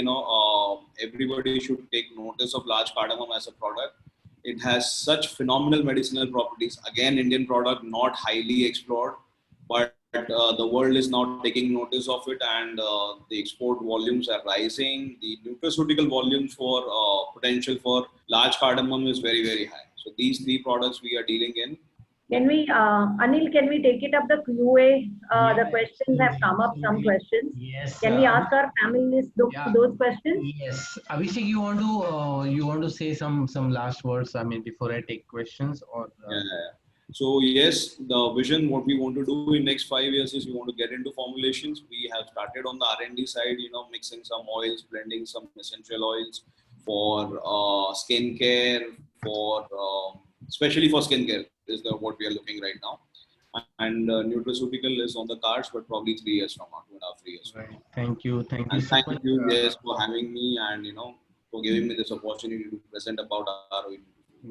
everybody should take notice of large cardamom as a product. It has such phenomenal medicinal properties. Again, Indian product, not highly explored, but the world is now taking notice of it, and the export volumes are rising. The nutraceutical volumes for potential for large cardamom is very, very high. So these 3 products we are dealing in. Can we, Anil, can we take it up the QA? The questions have come up, some questions. Yes. Can we ask our panelists those questions? Yes. Abhishek, you want to say some last words? I mean, before I take questions, or So yes, the vision, what we want to do in next 5 years is we want to get into formulations. We have started on the R&D side, mixing some oils, blending some essential oils for skincare, for especially for skincare is what we are looking right now. And nutraceutical is on the cards, but probably 3 years from now, 2.5, 3 years from now. right. Thank you so Thank much. you, yes, for having me and for giving me this opportunity to present about our.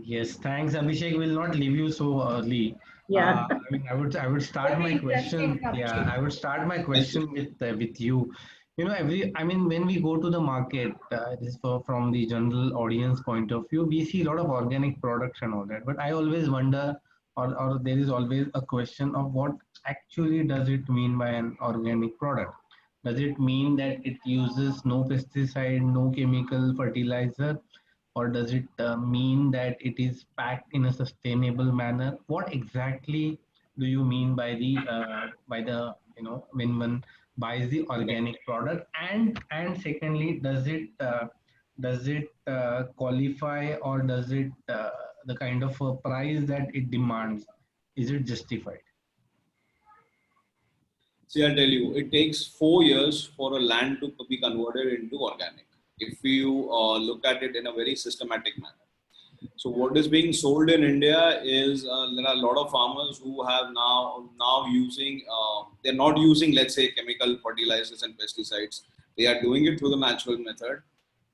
Yes, thanks, Abhishek. Will not leave you so early. Yeah. I would start Very my interesting, question. Yeah, Abhishek. I would start my Thank you. question with you. When we go to the market, this from the general audience point of view, we see a lot of organic products and all that. But I always wonder, or there is always a question of what actually does it mean by an organic product? Does it mean that it uses no pesticide, no chemical fertilizer? Or does it mean that it is packed in a sustainable manner? What exactly do you mean by the when one buys the organic product? And secondly, does it qualify, or does it the kind of price that it demands, is it justified? See, I'll tell you, it takes 4 years for a land to be converted into organic. If you look at it in a very systematic manner. So what is being sold in India is there are a lot of farmers who have now using they're not using, let's say, chemical fertilizers and pesticides. They are doing it through the natural method.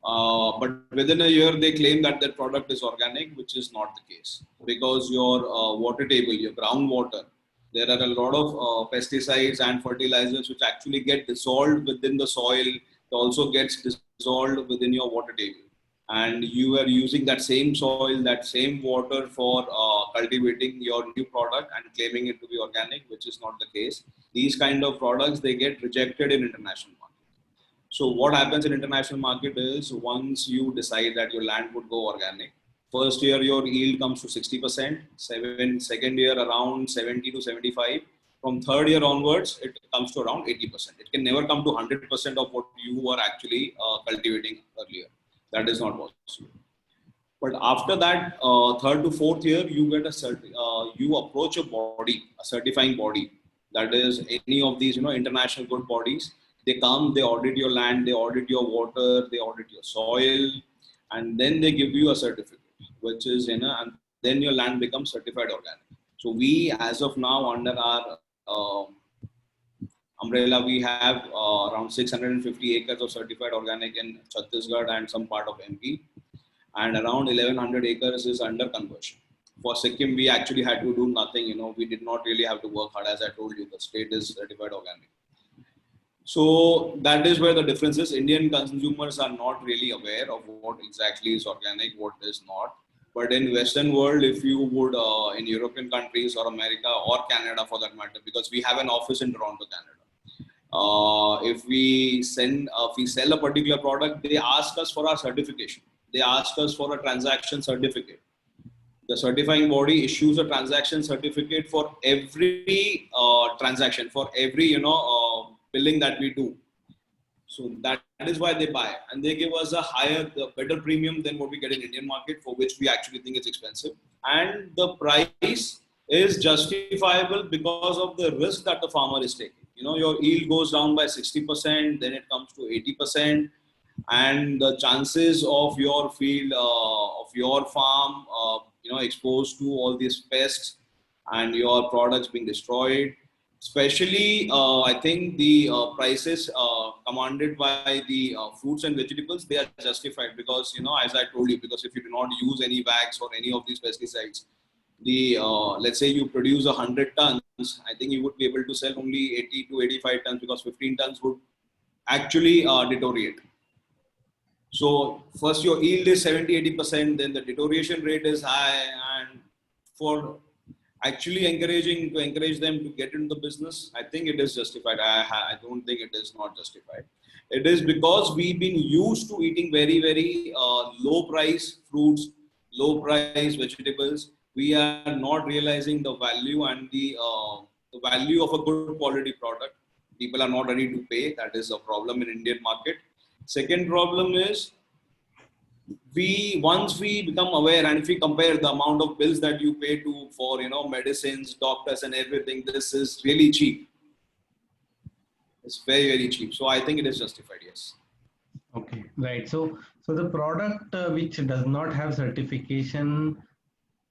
But within a year, they claim that their product is organic, which is not the case, because your water table, your groundwater, there are a lot of pesticides and fertilizers which actually get dissolved within the soil. It also gets dissolved within your water table, and you are using that same soil, that same water for cultivating your new product and claiming it to be organic, which is not the case. These kind of products, they get rejected in international market. So what happens in international market is, once you decide that your land would go organic, first year your yield comes to 60%, second year around 70 to 75. From third year onwards, it comes to around 80%. It can never come to 100% of what you were actually cultivating earlier. That is not possible. But after that, third to fourth year, you get you approach a body, a certifying body, that is any of these, international good bodies. They come, they audit your land, they audit your water, they audit your soil, and then they give you a certificate, which is, and then your land becomes certified organic. So we, as of now, under our umbrella, we have around 650 acres of certified organic in Chhattisgarh and some part of MP, and around 1100 acres is under conversion. For Sikkim, we actually had to do nothing. We did not really have to work hard. As I told you, the state is certified organic. So that is where the difference is. Indian consumers are not really aware of what exactly is organic, what is not. But in Western world, if you would, in European countries or America or Canada for that matter, because we have an office in Toronto, Canada. If we sell a particular product, they ask us for our certification. They ask us for a transaction certificate. The certifying body issues a transaction certificate for every transaction, for every billing that we do. So that is why they buy, and they give us a better premium than what we get in Indian market, for which we actually think it's expensive. And the price is justifiable because of the risk that the farmer is taking. Your yield goes down by 60%, then it comes to 80%, and the chances of your field, of your farm, exposed to all these pests and your products being destroyed. Especially, I think the prices commanded by the fruits and vegetables, they are justified because, as I told you, because if you do not use any wax or any of these pesticides, let's say you produce 100 tons, I think you would be able to sell only 80 to 85 tons, because 15 tons would actually deteriorate. So first your yield is 70-80%, then the deterioration rate is high, and for actually encourage them to get into the business, I think it is justified. I don't think it is not justified. It is because we've been used to eating very, very low price fruits, low price vegetables. We are not realizing the value and the value of a good quality product. People are not ready to pay. That is a problem in Indian market. Second problem is, once we become aware, and if we compare the amount of bills that you pay to for medicines, doctors and everything, this is really cheap. It's very, very cheap. So I think it is justified. Yes. Okay, right. So the product which does not have certification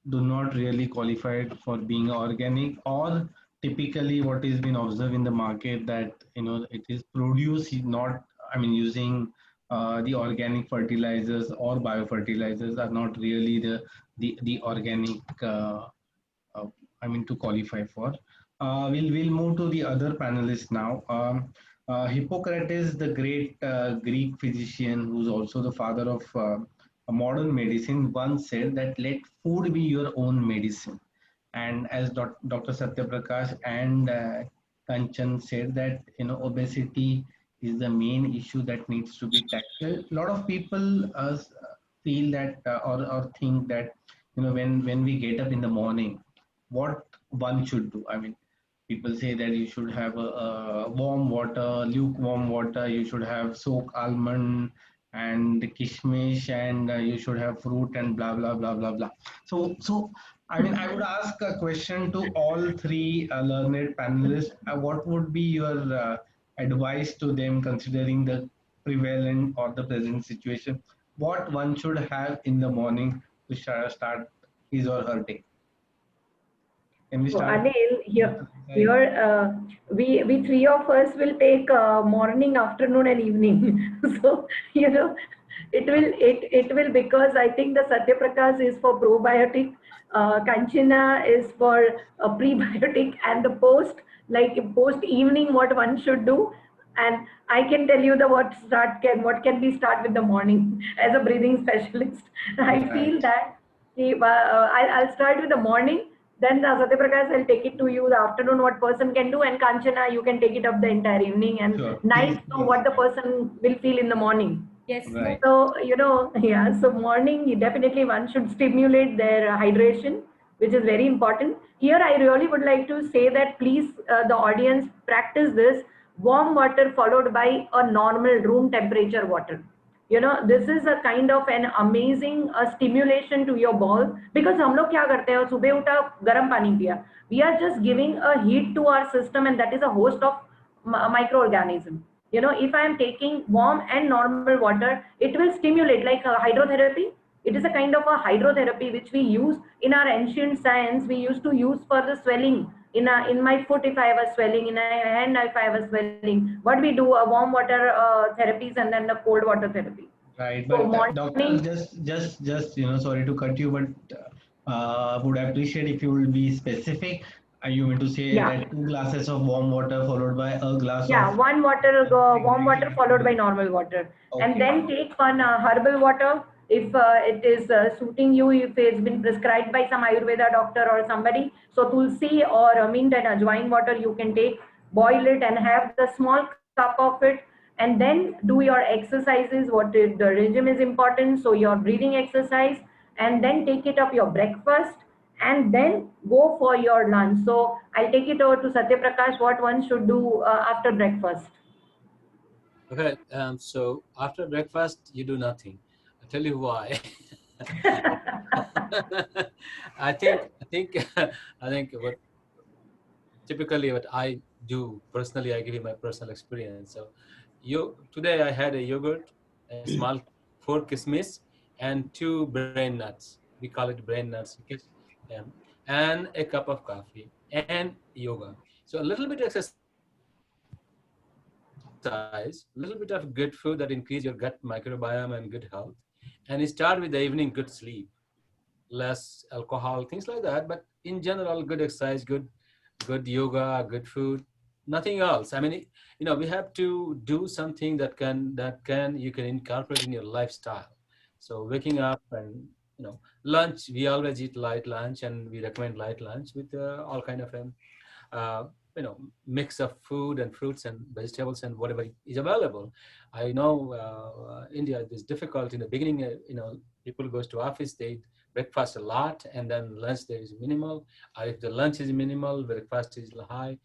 do not really qualify for being organic, or typically what is been observed in the market, that it is produced not, using the organic fertilizers or biofertilizers are not really the organic. Uh, I mean to qualify for. We'll move to the other panelists now. Hippocrates, the great Greek physician, who's also the father of modern medicine, once said that let food be your own medicine. And as Dr. Satya Prakash and Kanchan said that obesity is the main issue that needs to be tackled. A lot of people feel that or think that when we get up in the morning, what one should do. I mean, people say that you should have a warm water, lukewarm water. You should have soak almond and kishmish, and you should have fruit and blah blah blah blah blah. So I mean, I would ask a question to all three learned panelists. What would be your advice to them, considering the prevalent or the present situation? What one should have in the morning to start his or her day? Can we So start? Anil, Dr. Desai? here we three of us will take morning, afternoon, and evening. So it will because I think the Satya Prakash is for probiotic, Kanchana is for prebiotic, and the post evening what one should do. And I can tell you the what can we start with the morning as a breathing specialist. I feel Right. that I'll start with the morning, then Satya Prakash, I'll take it to you the afternoon, what person can do, and Kanchana, you can take it up the entire evening, and Sure. Please, night, so please. what the person will feel in the morning. Yes. Right. So, yeah, so morning, definitely one should stimulate their hydration, which is very important. Here, I really would like to say that please, the audience, practice this warm water followed by a normal room temperature water. This is a kind of an amazing stimulation to your ball, because हम लोग क्या करते हैं, सुबह उठा गर्म पानी पिया, we are just giving a heat to our system, and that is a host of microorganism. If I am taking warm and normal water, it will stimulate like hydrotherapy. It is a kind of a hydrotherapy which we use in our ancient science. We used to use for the swelling in my foot if I was swelling, in my hand if I was swelling. What we do, a warm water therapies and then the cold water therapy. Right. So But doctor, morning, just sorry to cut you, but would appreciate if you will be specific. You mean to say yeah, that two glasses of warm water followed by a glass yeah, of one water, warm exactly water we should followed by do? normal water, and Okay. then take one herbal water if it is suiting you, if it's been prescribed by some Ayurveda doctor or somebody. So tulsi or mint and ajwain water you can take, boil it and have the small cup of it, and then do your exercises. The regime is important, so your breathing exercise, and then take it up your breakfast, and then go for your lunch. So I'll take it over to Satya Prakash, what one should do after breakfast. Okay, so after breakfast, you do nothing. I'll tell you why. I think I think what I do personally, I give you my personal experience. So today I had a yogurt, a small 4 kismis, and 2 brain nuts. We call it brain nuts, and a cup of coffee and yoga. So a little bit exercise, little bit of good food that increase your gut microbiome and good health, and start with the evening good sleep, less alcohol, things like that. But in general, good exercise, good yoga, good food, nothing else. I mean, we have to do something that you can incorporate in your lifestyle. So waking up and lunch. We always eat light lunch, and we recommend light lunch with all kind of uh, mix of food and fruits and vegetables and whatever is available. I know India is difficult in the beginning. People goes to office, they eat breakfast a lot, and then lunch there is minimal. If the lunch is minimal, breakfast is high,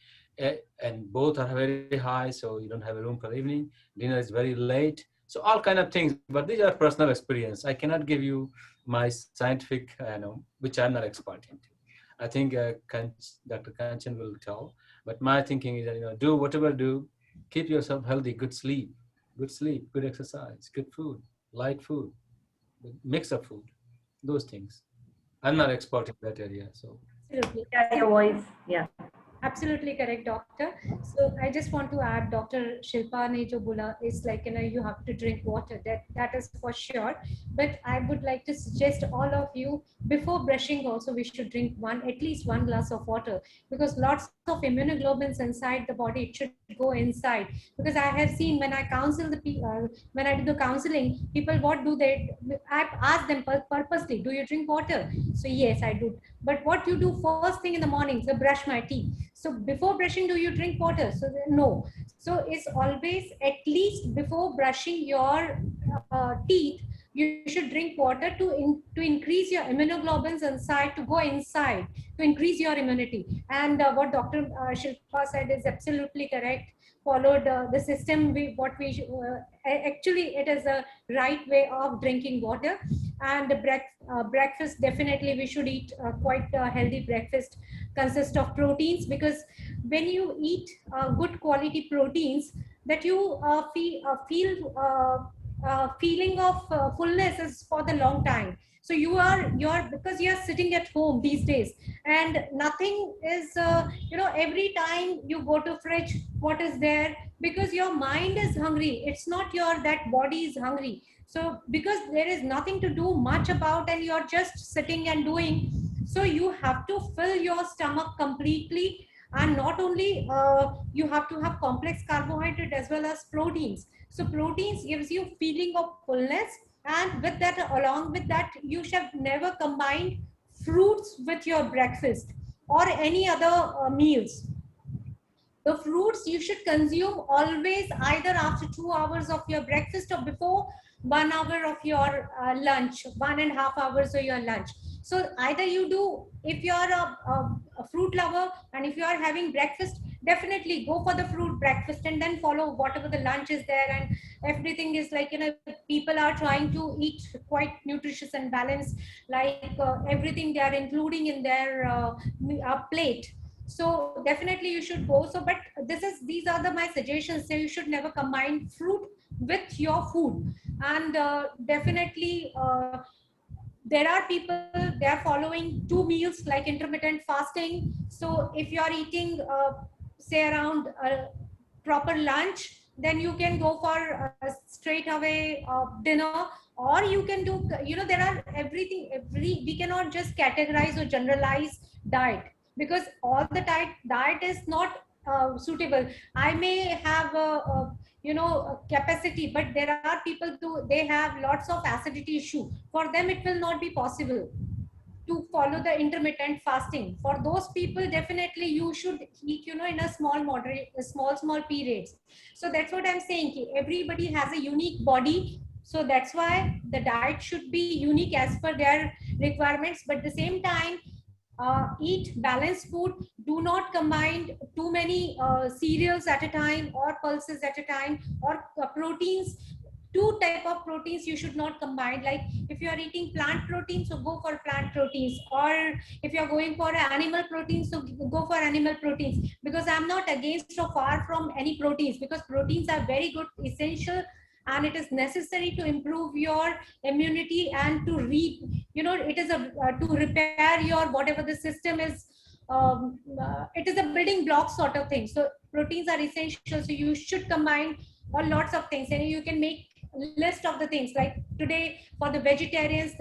and both are very high, so you don't have a room for evening. Dinner is very late. So all kind of things, but these are personal experience. I cannot give you my scientific, which I'm not expert into. I think Dr. Kanchan will tell, but my thinking is that do whatever do, keep yourself healthy, good sleep, good exercise, good food, light food, mix of food, those things. I'm not expert in that area, so Absolutely. Yeah, your voice. Yeah. Absolutely correct, doctor. So I just want to add, Dr. Shilpa ne jo bola is like, you have to drink water. That is for sure. But I would like to suggest all of you, before brushing also we should drink at least one glass of water, because lots of immunoglobulins inside the body, it should go inside. Because I have seen when I counsel when I do the counseling, people, what do they? I ask them purposely, do you drink water? So yes, I do. But what you do first thing in the morning? So brush my teeth. So before brushing, do you drink water? So no. So it's always at least before brushing your teeth, you should drink water to increase your immunoglobulins inside, to go inside, to increase your immunity. And what Dr. Shilpa said is absolutely correct. Followed the system, actually it is a right way of drinking water. And the breakfast, definitely we should eat quite a healthy breakfast, consist of proteins, because when you eat good quality proteins, that you feel feeling of fullness is for the long time. So you're because you're sitting at home these days, and nothing is every time you go to fridge, what is there? Because your mind is hungry, it's not your that body is hungry. So because there is nothing to do much about, and you're just sitting and doing, so you have to fill your stomach completely. And not only you have to have complex carbohydrate as well as proteins. So proteins gives you feeling of fullness, and with that, along with that, you should never combine fruits with your breakfast or any other meals. The fruits you should consume always either after 2 hours of your breakfast or before 1 hour of your lunch, 1.5 hours of your lunch. So either you do, if you are a fruit lover, and if you are having breakfast, definitely go for the fruit breakfast, and then follow whatever the lunch is there. And everything is like, people are trying to eat quite nutritious and balanced, like everything they are including in their plate. So definitely you should go. So but these are my suggestions. So you should never combine fruit with your food. And definitely there are people, they are following 2 meals like intermittent fasting. So if you are eating say around proper lunch, then you can go for straight away dinner. Or you can do, there are every we cannot just categorize or generalize diet, because all the diet is not suitable. I may have a capacity, but there are people who they have lots of acidity issue. For them it will not be possible to follow the intermittent fasting. For those people, definitely you should eat, in a small periods. So that's what I'm saying. Everybody has a unique body. So that's why the diet should be unique as per their requirements. But at the same time, eat balanced food. Do not combine too many cereals at a time, or pulses at a time, or proteins. Two type of proteins you should not combine. Like if you are eating plant proteins, so go for plant proteins. Or if you are going for animal proteins, so go for animal proteins. Because I'm not against or far from any proteins, because proteins are very good, essential, and it is necessary to improve your immunity, and to it is to repair your whatever the system is. It is a building block sort of thing. So proteins are essential, so you should combine lots of things. And you can make list of the things, like today for the vegetarians,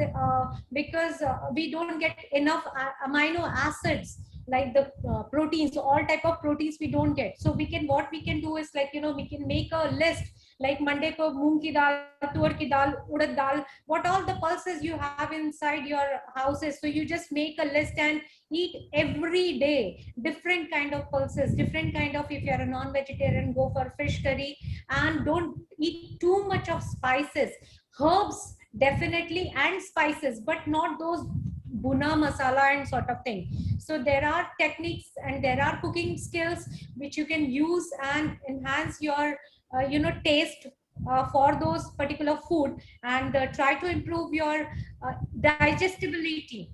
because we don't get enough amino acids, like the proteins. So all type of proteins we don't get. So what we can do is, like, we can make a list, like Monday ko moong ki dal, tur ki dal, urad dal, what all the pulses you have inside your houses. So you just make a list and eat every day different kind of pulses, different kind of. If you're a non-vegetarian, go for fish curry. And don't eat too much of spices. Herbs definitely, and spices, but not those buna masala and sort of thing. So there are techniques and there are cooking skills which you can use and enhance your taste for those particular food. And try to improve your digestibility.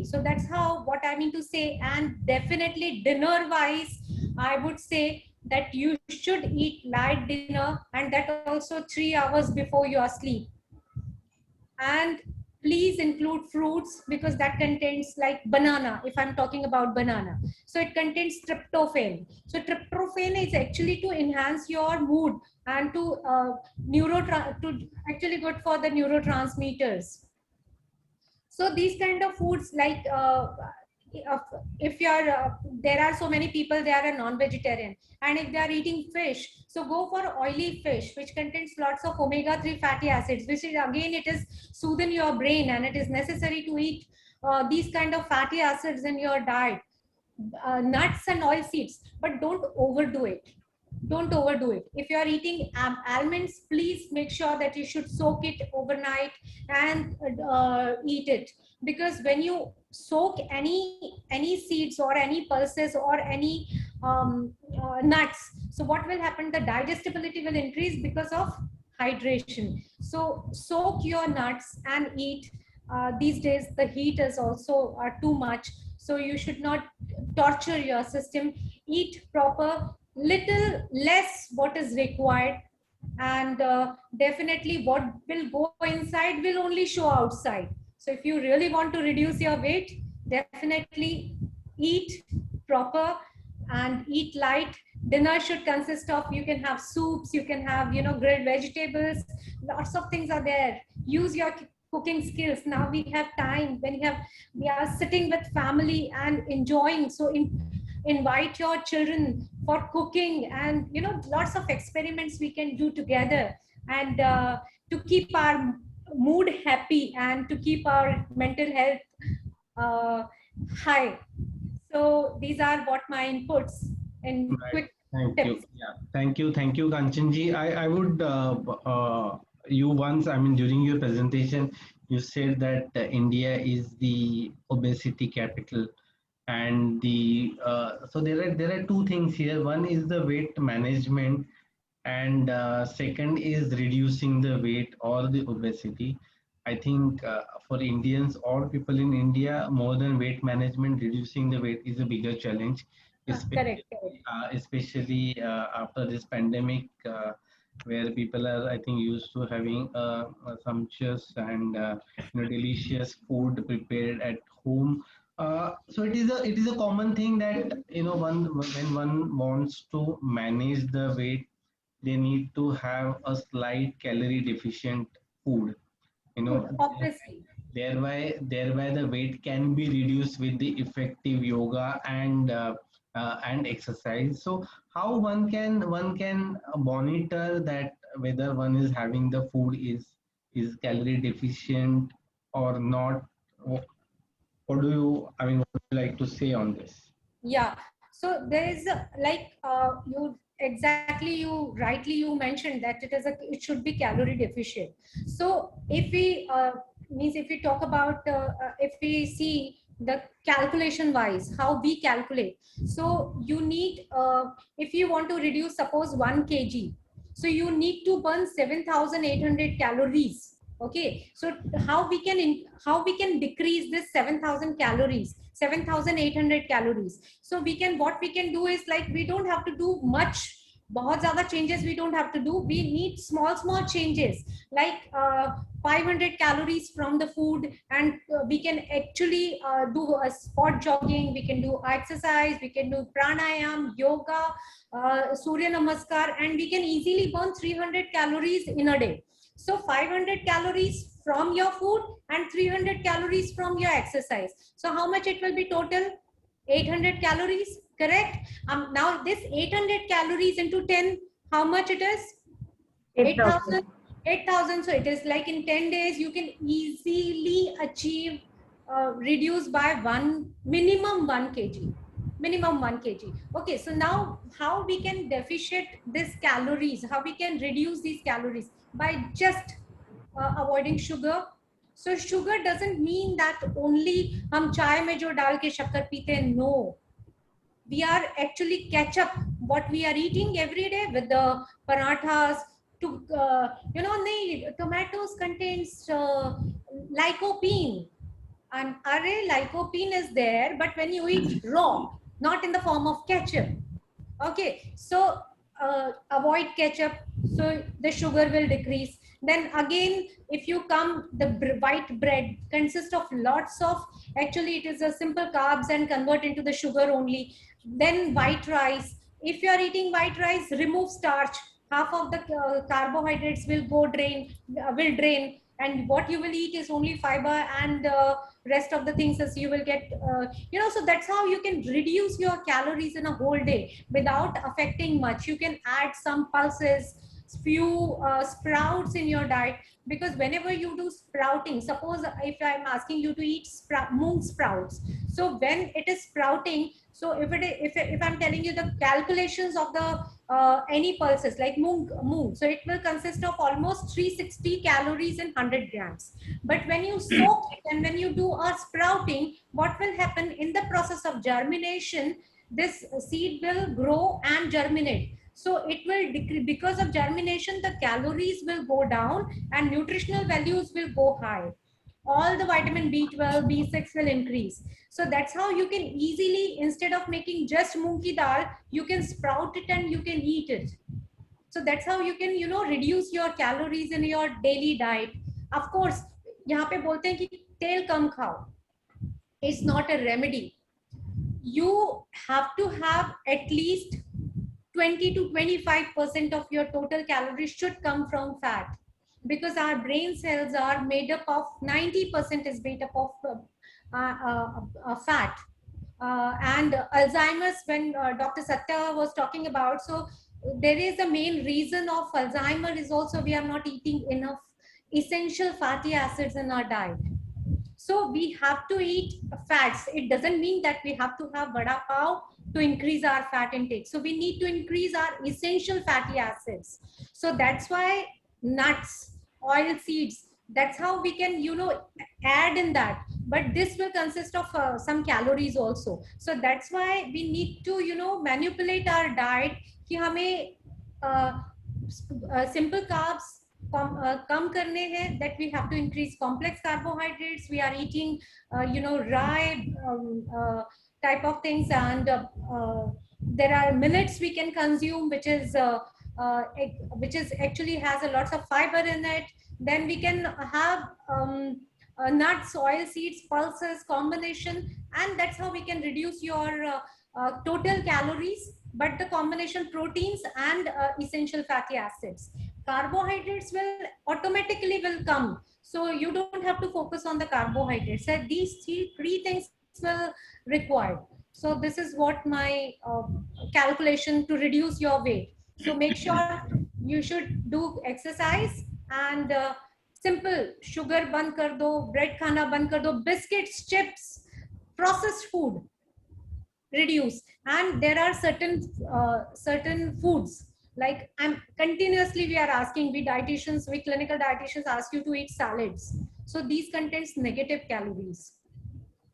So that's how, what I mean to say. And definitely dinner wise, I would say that you should eat light dinner, and that also 3 hours before your sleep. And please include fruits, because that contains, like banana, if I'm talking about banana, so it contains tryptophan. So tryptophan is actually to enhance your mood and to to actually good for the neurotransmitters. So these kind of foods, like if you're there are so many people, they are a non-vegetarian, and if they are eating fish, so go for oily fish which contains lots of omega-3 fatty acids, which is again, it is soothing your brain, and it is necessary to eat these kind of fatty acids in your diet. Nuts and oil seeds, but don't overdo it. Don't overdo it. If you are eating almonds, please make sure that you should soak it overnight and eat it, because when you soak any seeds or any pulses or any nuts, so what will happen, the digestibility will increase because of hydration. So soak your nuts and eat. These days the heat is also too much, so you should not torture your system. Eat proper, little less what is required, and definitely what will go inside will only show outside. So if you really want to reduce your weight, definitely eat proper and eat light. Dinner should consist of, you can have soups, you can have, you know, grilled vegetables, lots of things are there. Use your cooking skills. Now we have time, when we are sitting with family and enjoying, so invite your children for cooking, and you know, lots of experiments we can do together, and to keep our mood happy and to keep our mental health uh, high. So these are what my inputs in Right. quick Thank you. tips. Yeah. Thank you, Kanchanji. I would, you once, I mean, during your presentation, you said that India is the obesity capital. And so there are two things here. One is the weight management, and second is reducing the weight or the obesity. I think for Indians or people in India, more than weight management, reducing the weight is a bigger challenge, Correct, correct. especially after this pandemic, where people are, I think, used to having sumptuous and delicious food prepared at home. So it is a common thing that one when one wants to manage the weight, they need to have a slight calorie deficient food. You Food, know, obviously. thereby the weight can be reduced with the effective yoga and exercise. So how one can monitor that whether one is having the food is calorie deficient or not. What do you, I mean, what would you like to say on this? Yeah. So there is like you exactly, you rightly you mentioned that it should be calorie deficient. So if we means if we talk about if we see the calculation wise how we calculate, so you need if you want to reduce suppose 1 kg, so you need to burn 7,800 calories. Okay, so how we can decrease this 7,000 calories, 7,800 calories? So we can, what we can do is, like, we don't have to do much, बहुत ज़्यादा changes we don't have to do. We need small changes, like 500 calories from the food, and we can actually do a spot jogging, we can do exercise, we can do pranayam, yoga, surya namaskar, and we can easily burn 300 calories in a day. So 500 calories from your food and 300 calories from your exercise. So how much it will be total? 800 calories, correct? Now this 800 calories into 10, how much it is? 8,000. 8,000. 8,000. So it is like in 10 days you can easily achieve reduce by minimum 1 kg, minimum 1 kg. Okay, so now how we can deficit this calories, how we can reduce these calories? By just avoiding sugar. So sugar doesn't mean that only हम चाय में जो डाल के शक्कर पीते हैं, no, we are actually catch up what we are eating every day with the parathas. To the tomatoes contains lycopene, and array lycopene is there, but when you eat raw, not in the form of ketchup. Okay, so avoid ketchup, so the sugar will decrease. Then again, if you come, the white bread consists of lots of, actually it is a simple carbs and convert into the sugar only. Then white rice, if you are eating white rice, remove starch, half of the carbohydrates will go will drain, and what you will eat is only fiber, and rest of the things as you will get, so that's how you can reduce your calories in a whole day without affecting much. You can add some pulses, few sprouts in your diet, because whenever you do sprouting, suppose if I'm asking you to eat moong sprouts, so when it is sprouting, so if I'm telling you the calculations of the any pulses like moong, so it will consist of almost 360 calories in 100 grams. But when you soak it and when you do a sprouting, what will happen in the process of germination, this seed will grow and germinate. So it will decrease, because of germination the calories will go down and nutritional values will go high. All the vitamin B12, B6 will increase. So that's how you can easily, instead of making just moong ki dal, you can sprout it and you can eat it. So that's how you can, reduce your calories in your daily diet. Of course, यहाँ पे बोलते हैं कि तेल कम खाओ. It's not a remedy. You have to have at least 20 to 25% of your total calories should come from fat, because our brain cells are made up of 90% is made up of fat. And Alzheimer's, when Dr. Satya was talking about, so there is a main reason of Alzheimer is also we are not eating enough essential fatty acids in our diet. So we have to eat fats. It doesn't mean that we have to have vada pav to increase our fat intake. So we need to increase our essential fatty acids. So that's why nuts, oil seeds, that's how we can, add in that. But this will consist of some calories also. So that's why we need to, manipulate our diet कि हमें simple carbs कम करने हैं, that we have to increase complex carbohydrates. We are eating rye type of things, and there are millets we can consume, which is actually has a lots of fiber in it. Then we can have nuts, oil seeds, pulses combination, and that's how we can reduce your total calories, but the combination proteins and essential fatty acids. Carbohydrates will automatically will come, so you don't have to focus on the carbohydrates. So these three things will required. So this is what my calculation to reduce your weight. So make sure you should do exercise, and simple sugar band kar do, bread khana band kar do, biscuits, chips, processed food reduce. And there are certain foods, like I'm continuously we are asking, we dietitians, we clinical dietitians ask you to eat salads. So these contains negative calories.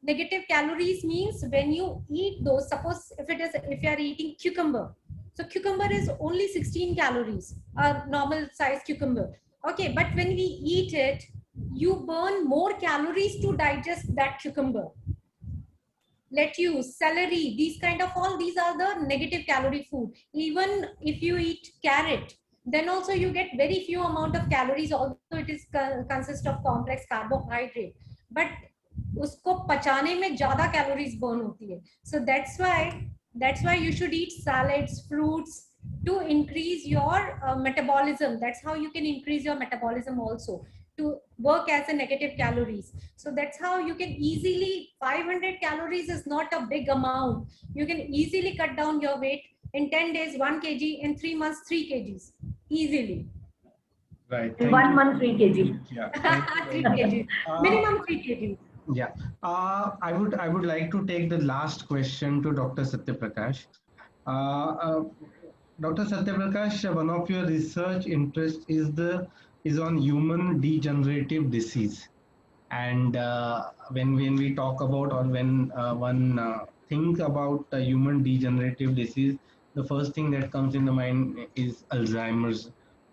Negative calories means when you eat those, suppose if you are eating cucumber, so cucumber is only 16 calories, a normal size cucumber. Okay, but when we eat it, you burn more calories to digest that cucumber. Lettuce, celery, these kind of all, these are the negative calorie food. Even if you eat carrot, then also you get very few amount of calories, although it is consist of complex carbohydrate, but उसको पचाने में ज़्यादा calories burn होती है. So that's why you should eat salads, fruits to increase your metabolism. That's how you can increase your metabolism also, to work as a negative calories. So that's how you can easily, 500 calories is not a big amount. You can easily cut down your weight in 10 days, 1 kg, in 3 months, 3 kgs, easily. Right. In 1 month, 3 kg. Yeah. 3 kg, minimum 3 kg. Yeah. I would like to take the last question to Dr. Satya Prakash. Dr. Satya Prakash, one of your research interests is on human degenerative disease. And when we talk about, or when one thinks about human degenerative disease, the first thing that comes in the mind is Alzheimer's,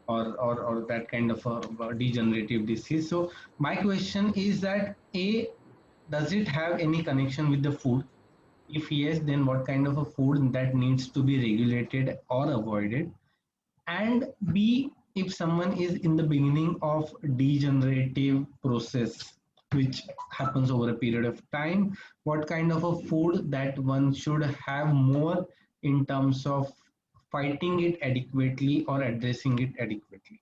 or that kind of a degenerative disease. So my question is that, does it have any connection with the food? If yes, then what kind of a food that needs to be regulated or avoided? And B, if someone is in the beginning of degenerative process, which happens over a period of time, what kind of a food that one should have more in terms of fighting it adequately or addressing it adequately?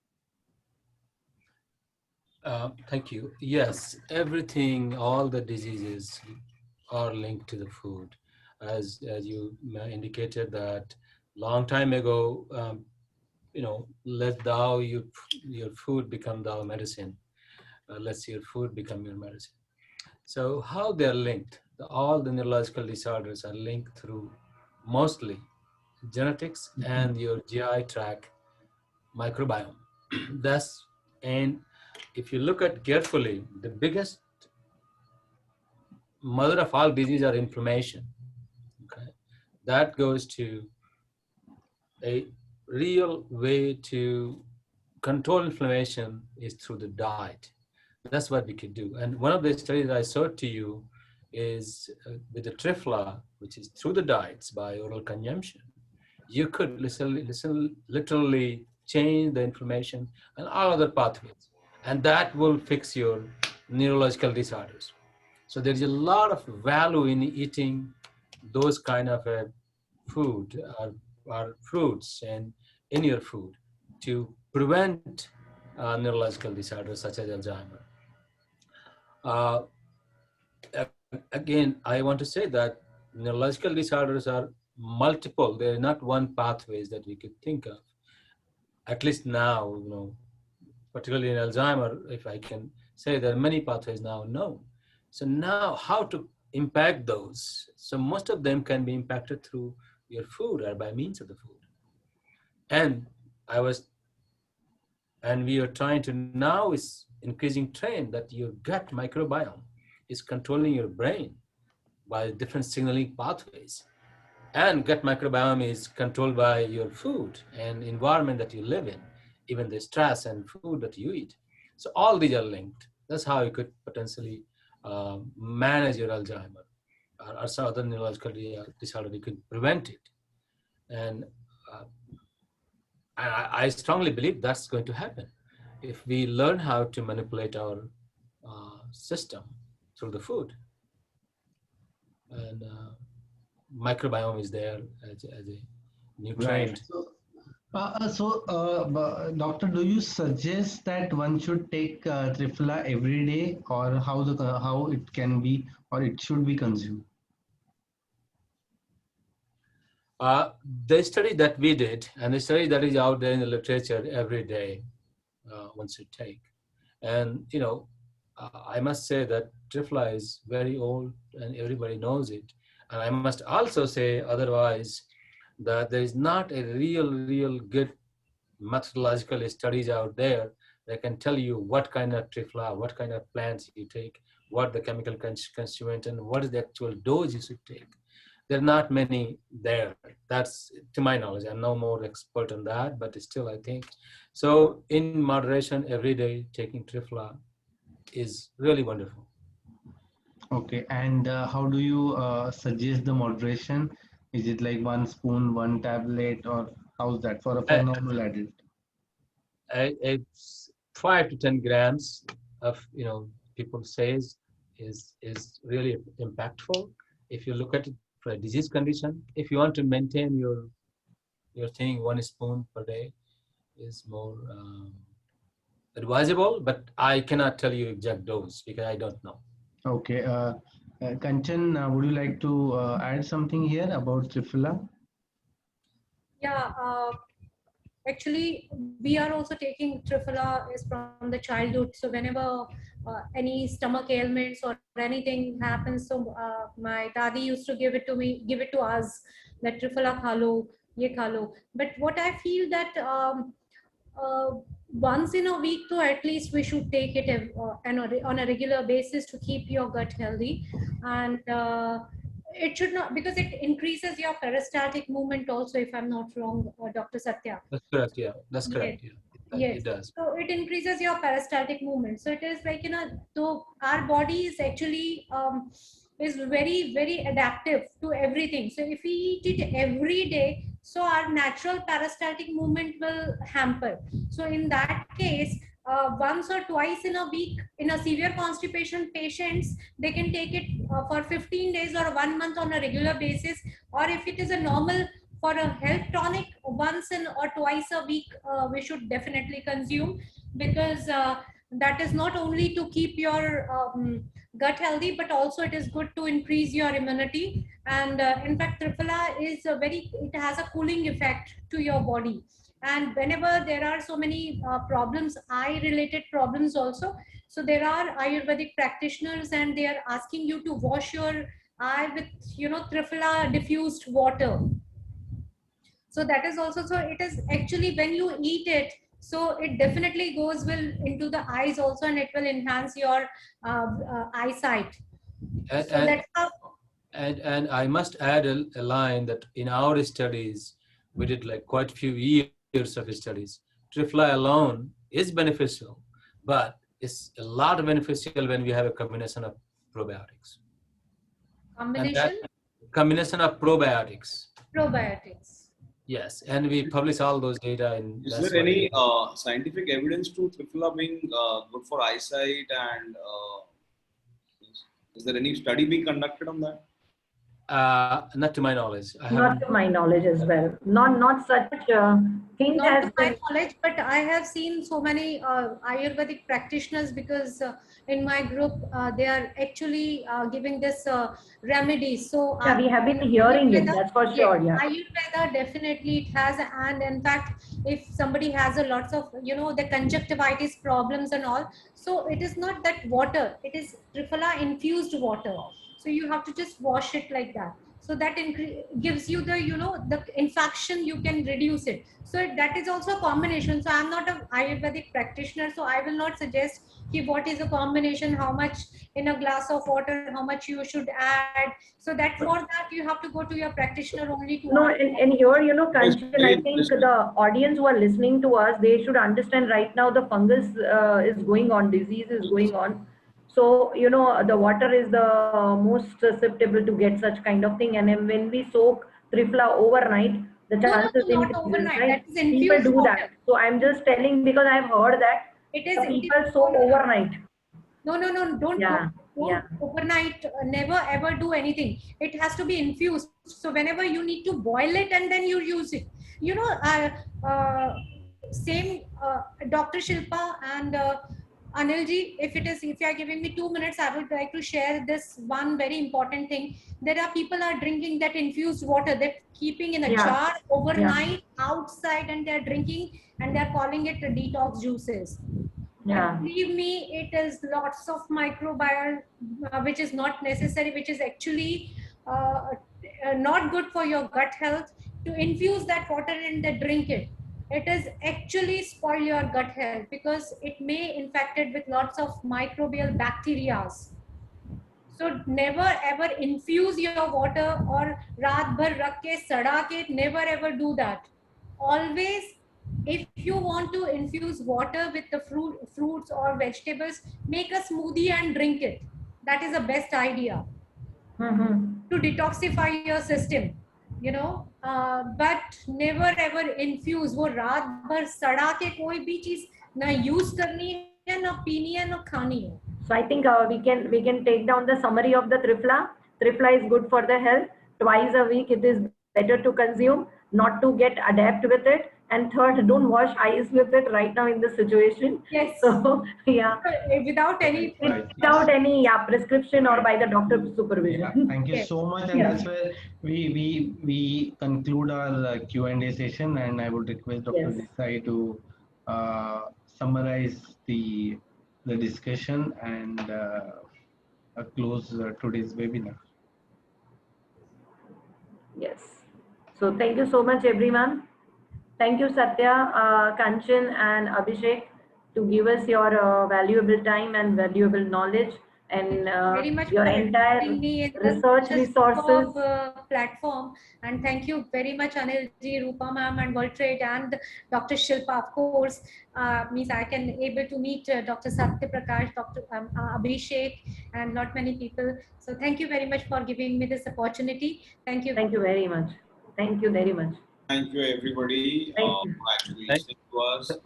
Thank you. Yes, everything, all the diseases are linked to the food. As you indicated that long time ago, let thou your food become thou medicine. Let your food become your medicine. So how they're linked? All the neurological disorders are linked through mostly genetics Mhm. and your GI tract microbiome. That's and if you look at carefully, the biggest mother of all disease are inflammation. Okay, that goes to a real way to control inflammation is through the diet. That's what we could do. And one of the studies I showed to you is with the trifla, which is through the diets by oral consumption. You could literally change the inflammation and all other pathways, and that will fix your neurological disorders. So there is a lot of value in eating those kind of food or fruits and in your food to prevent neurological disorders such as Alzheimer. Uh, Again, I want to say that neurological disorders are multiple. They're not one pathways that we could think of. At least now, particularly in Alzheimer, if I can say there are many pathways now known. So now how to impact those? So most of them can be impacted through your food or by means of the food. And I was, and we are trying to now is increasing trend that your gut microbiome is controlling your brain by different signaling pathways. And gut microbiome is controlled by your food and environment that you live in, even the stress and food that you eat. So all these are linked. That's how you could potentially manage your Alzheimer or some other neurological disorder. We could prevent it. And uh, I strongly believe that's going to happen if we learn how to manipulate our system through the food. And microbiome is there as a Right. nutrient. Doctor, do you suggest that one should take Triphala every day, or how it can be or it should be consumed? Uh, the study that we did and the study that is out there in the literature every day, one should take. And, I must say that tripla is very old and everybody knows it. And I must also say otherwise that there is not a real good methodological studies out there that can tell you what kind of trifla, what kind of plants you take, what the chemical constituent, and what is the actual dose you should take. There are not many there. That's to my knowledge. I'm no more expert on that, but still I think. So in moderation, every day taking trifla is really wonderful. Okay, and how do you suggest the moderation? Is it like one spoon, one tablet, or how's that for I, a normal adult? it's 5 to 10 grams of people says is really impactful if you look at it for a disease condition. If you want to maintain your thing, 1 spoon per day is more advisable, but I cannot tell you exact dose because I don't know. Okay, Kanchan, would you like to add something here about Triphala? Yeah, actually, we are also taking Triphala is from the childhood. So whenever any stomach ailments or anything happens, so my dadi used to give it to us, that Triphala khalo, ye khalo. But what I feel that uh, once in a week, though, at least we should take it on a regular basis to keep your gut healthy. And it should not, because it increases your peristaltic movement also, if I'm not wrong, Dr. Satya. That's correct. Yeah, that's Yes. correct. Yeah, Yes. it does. So it increases your peristaltic movement. So it is like, so our body is actually is very, very adaptive to everything. So if we eat it every day, so our natural peristaltic movement will hamper. So in that case, once or twice in a week in a severe constipation patients, they can take it for 15 days or 1 month on a regular basis. Or if it is a normal for a health tonic, once in or twice a week we should definitely consume, because that is not only to keep your gut healthy, but also it is good to increase your immunity. And in fact, triphala is a very, it has a cooling effect to your body. And whenever there are so many problems, eye related problems also, so there are ayurvedic practitioners and they are asking you to wash your eye with, you know, triphala diffused water. So that is also, so it is actually when you eat it, so it definitely goes well into the eyes also, and it will enhance your eyesight. And, So and, that's how. and I must add a line that in our studies, we did like quite a few years of studies. Triphala alone is beneficial, but it's a lot beneficial when we have a combination of probiotics. And that Combination combination of probiotics. probiotics. Yes, and we publish all those data in Is that's there why. any scientific evidence to triphala being good for eyesight, and is there any study being conducted on that? Not to my knowledge. I Not haven't. to my knowledge as well. Not such thing Not has to my been. knowledge, but I have seen so many Ayurvedic practitioners, because in my group they are actually giving this remedy. So Yeah, we have been hearing it. Ayurveda, That's for yeah, sure. Yeah. Ayurveda definitely it has, and in fact, if somebody has a lots of, you know, the conjunctivitis problems and all, so it is not that water; it is triphala infused water. So you have to just wash it like that. So that gives you the, you know, the infection, you can reduce it. So that is also a combination. So I'm not a ayurvedic practitioner, so I will not suggest what is a combination, how much in a glass of water, how much you should add. So that for that you have to go to your practitioner only to No, ask. and here, It's Kanchan, I very think interesting. the audience who are listening to us, they should understand right now the fungus is going on, disease is going on. So, the water is the most susceptible to get such kind of thing. And then when we soak triphala overnight, the No, no, chances no, not increases, overnight. right? That is People infused do that. water. So I'm just telling because I've heard that It the is, it is people soak overnight. no, no, no, Yeah, don't yeah. overnight, never ever do anything. It has to be infused. So whenever you need to boil it and then you use it. You know, same Dr. Shilpa and Anilji, if it is, if you are giving me 2 minutes, I would like to share this one very important thing. There are people are drinking that infused water, that keeping in a Yeah, jar yeah, overnight outside, and they're drinking and they're calling it detox juices. But yeah. believe me, it is lots of microbiome, which is not necessary, which is actually not good for your gut health. To infuse that water and then drink it, it is actually spoil your gut health, because it may infected with lots of microbial bacteria. So never ever infuse your water or raat bhar rakh ke sada ke, never ever do that. Always, if you want to infuse water with the fruits or vegetables, make a smoothie and drink it. That is the best idea Mm-hmm. to detoxify your system, you know. But never ever infuse, वो रात भर सड़ा के कोई भी चीज ना use करनी है, ना पीनी है, ना खानी है. So I think we can take down the summary of the triphala. Triphala is good for the health. Twice a week it is better to consume, not to get adapt with it. And third, don't wash eyes with it right now in this situation. Yes. So yeah, Without any. Right. without any prescription or by the doctor's Yeah, supervision. thank you Yes. so much, and Yeah. that's where we conclude our Q&A session, and I would request Dr. Yes. Desai to summarize the discussion and close today's webinar. Yes. So thank you so much, everyone. Thank you, Satya, Kanchan, and Abhishek, to give us your valuable time and valuable knowledge and Very much your for entire inviting me in research such resources. superb platform. And thank you very much, Anilji, Rupa ma'am, and World Trade, and Dr. Shilpa, of course. Means I can able to meet Dr. Satya Prakash, Dr. Abhishek, and not many people. So thank you very much for giving me this opportunity. Thank you. Thank you very much. Thank you very much. Thank you, everybody, Thank you. for actually Thank, listening to us, and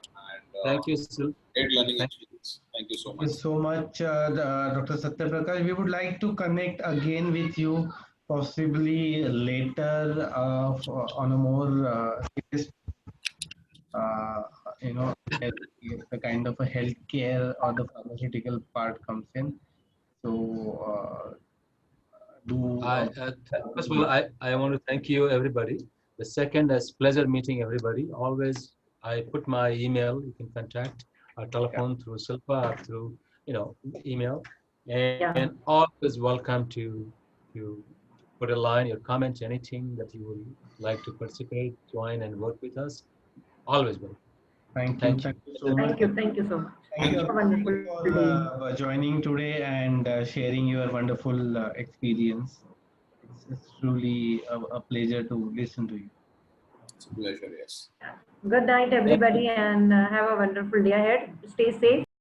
thank you, Sil. great learning Thank, experience. Thank you so Thank you much. so much, Dr. Satyaprakash. We would like to connect again with you, possibly later, on a more serious, uh, you know, if the kind of a healthcare or the pharmaceutical part comes in. So, do First of all, I want to thank you, everybody. The second is pleasure meeting everybody. Always, I put my email. You can contact our yeah. telephone through Silpa or through, email. And Yeah. always welcome to put a line, your comment, anything that you would like to participate, join, and work with us. Always welcome. Thank you. Thank you. Thank you so much. Thank you so much. Thank you Have a everybody wonderful for day. joining today and sharing your wonderful experience. It's truly a pleasure to listen to you. It's a pleasure. Yes. Good night, Thank you. everybody, and have a wonderful day ahead. Stay safe.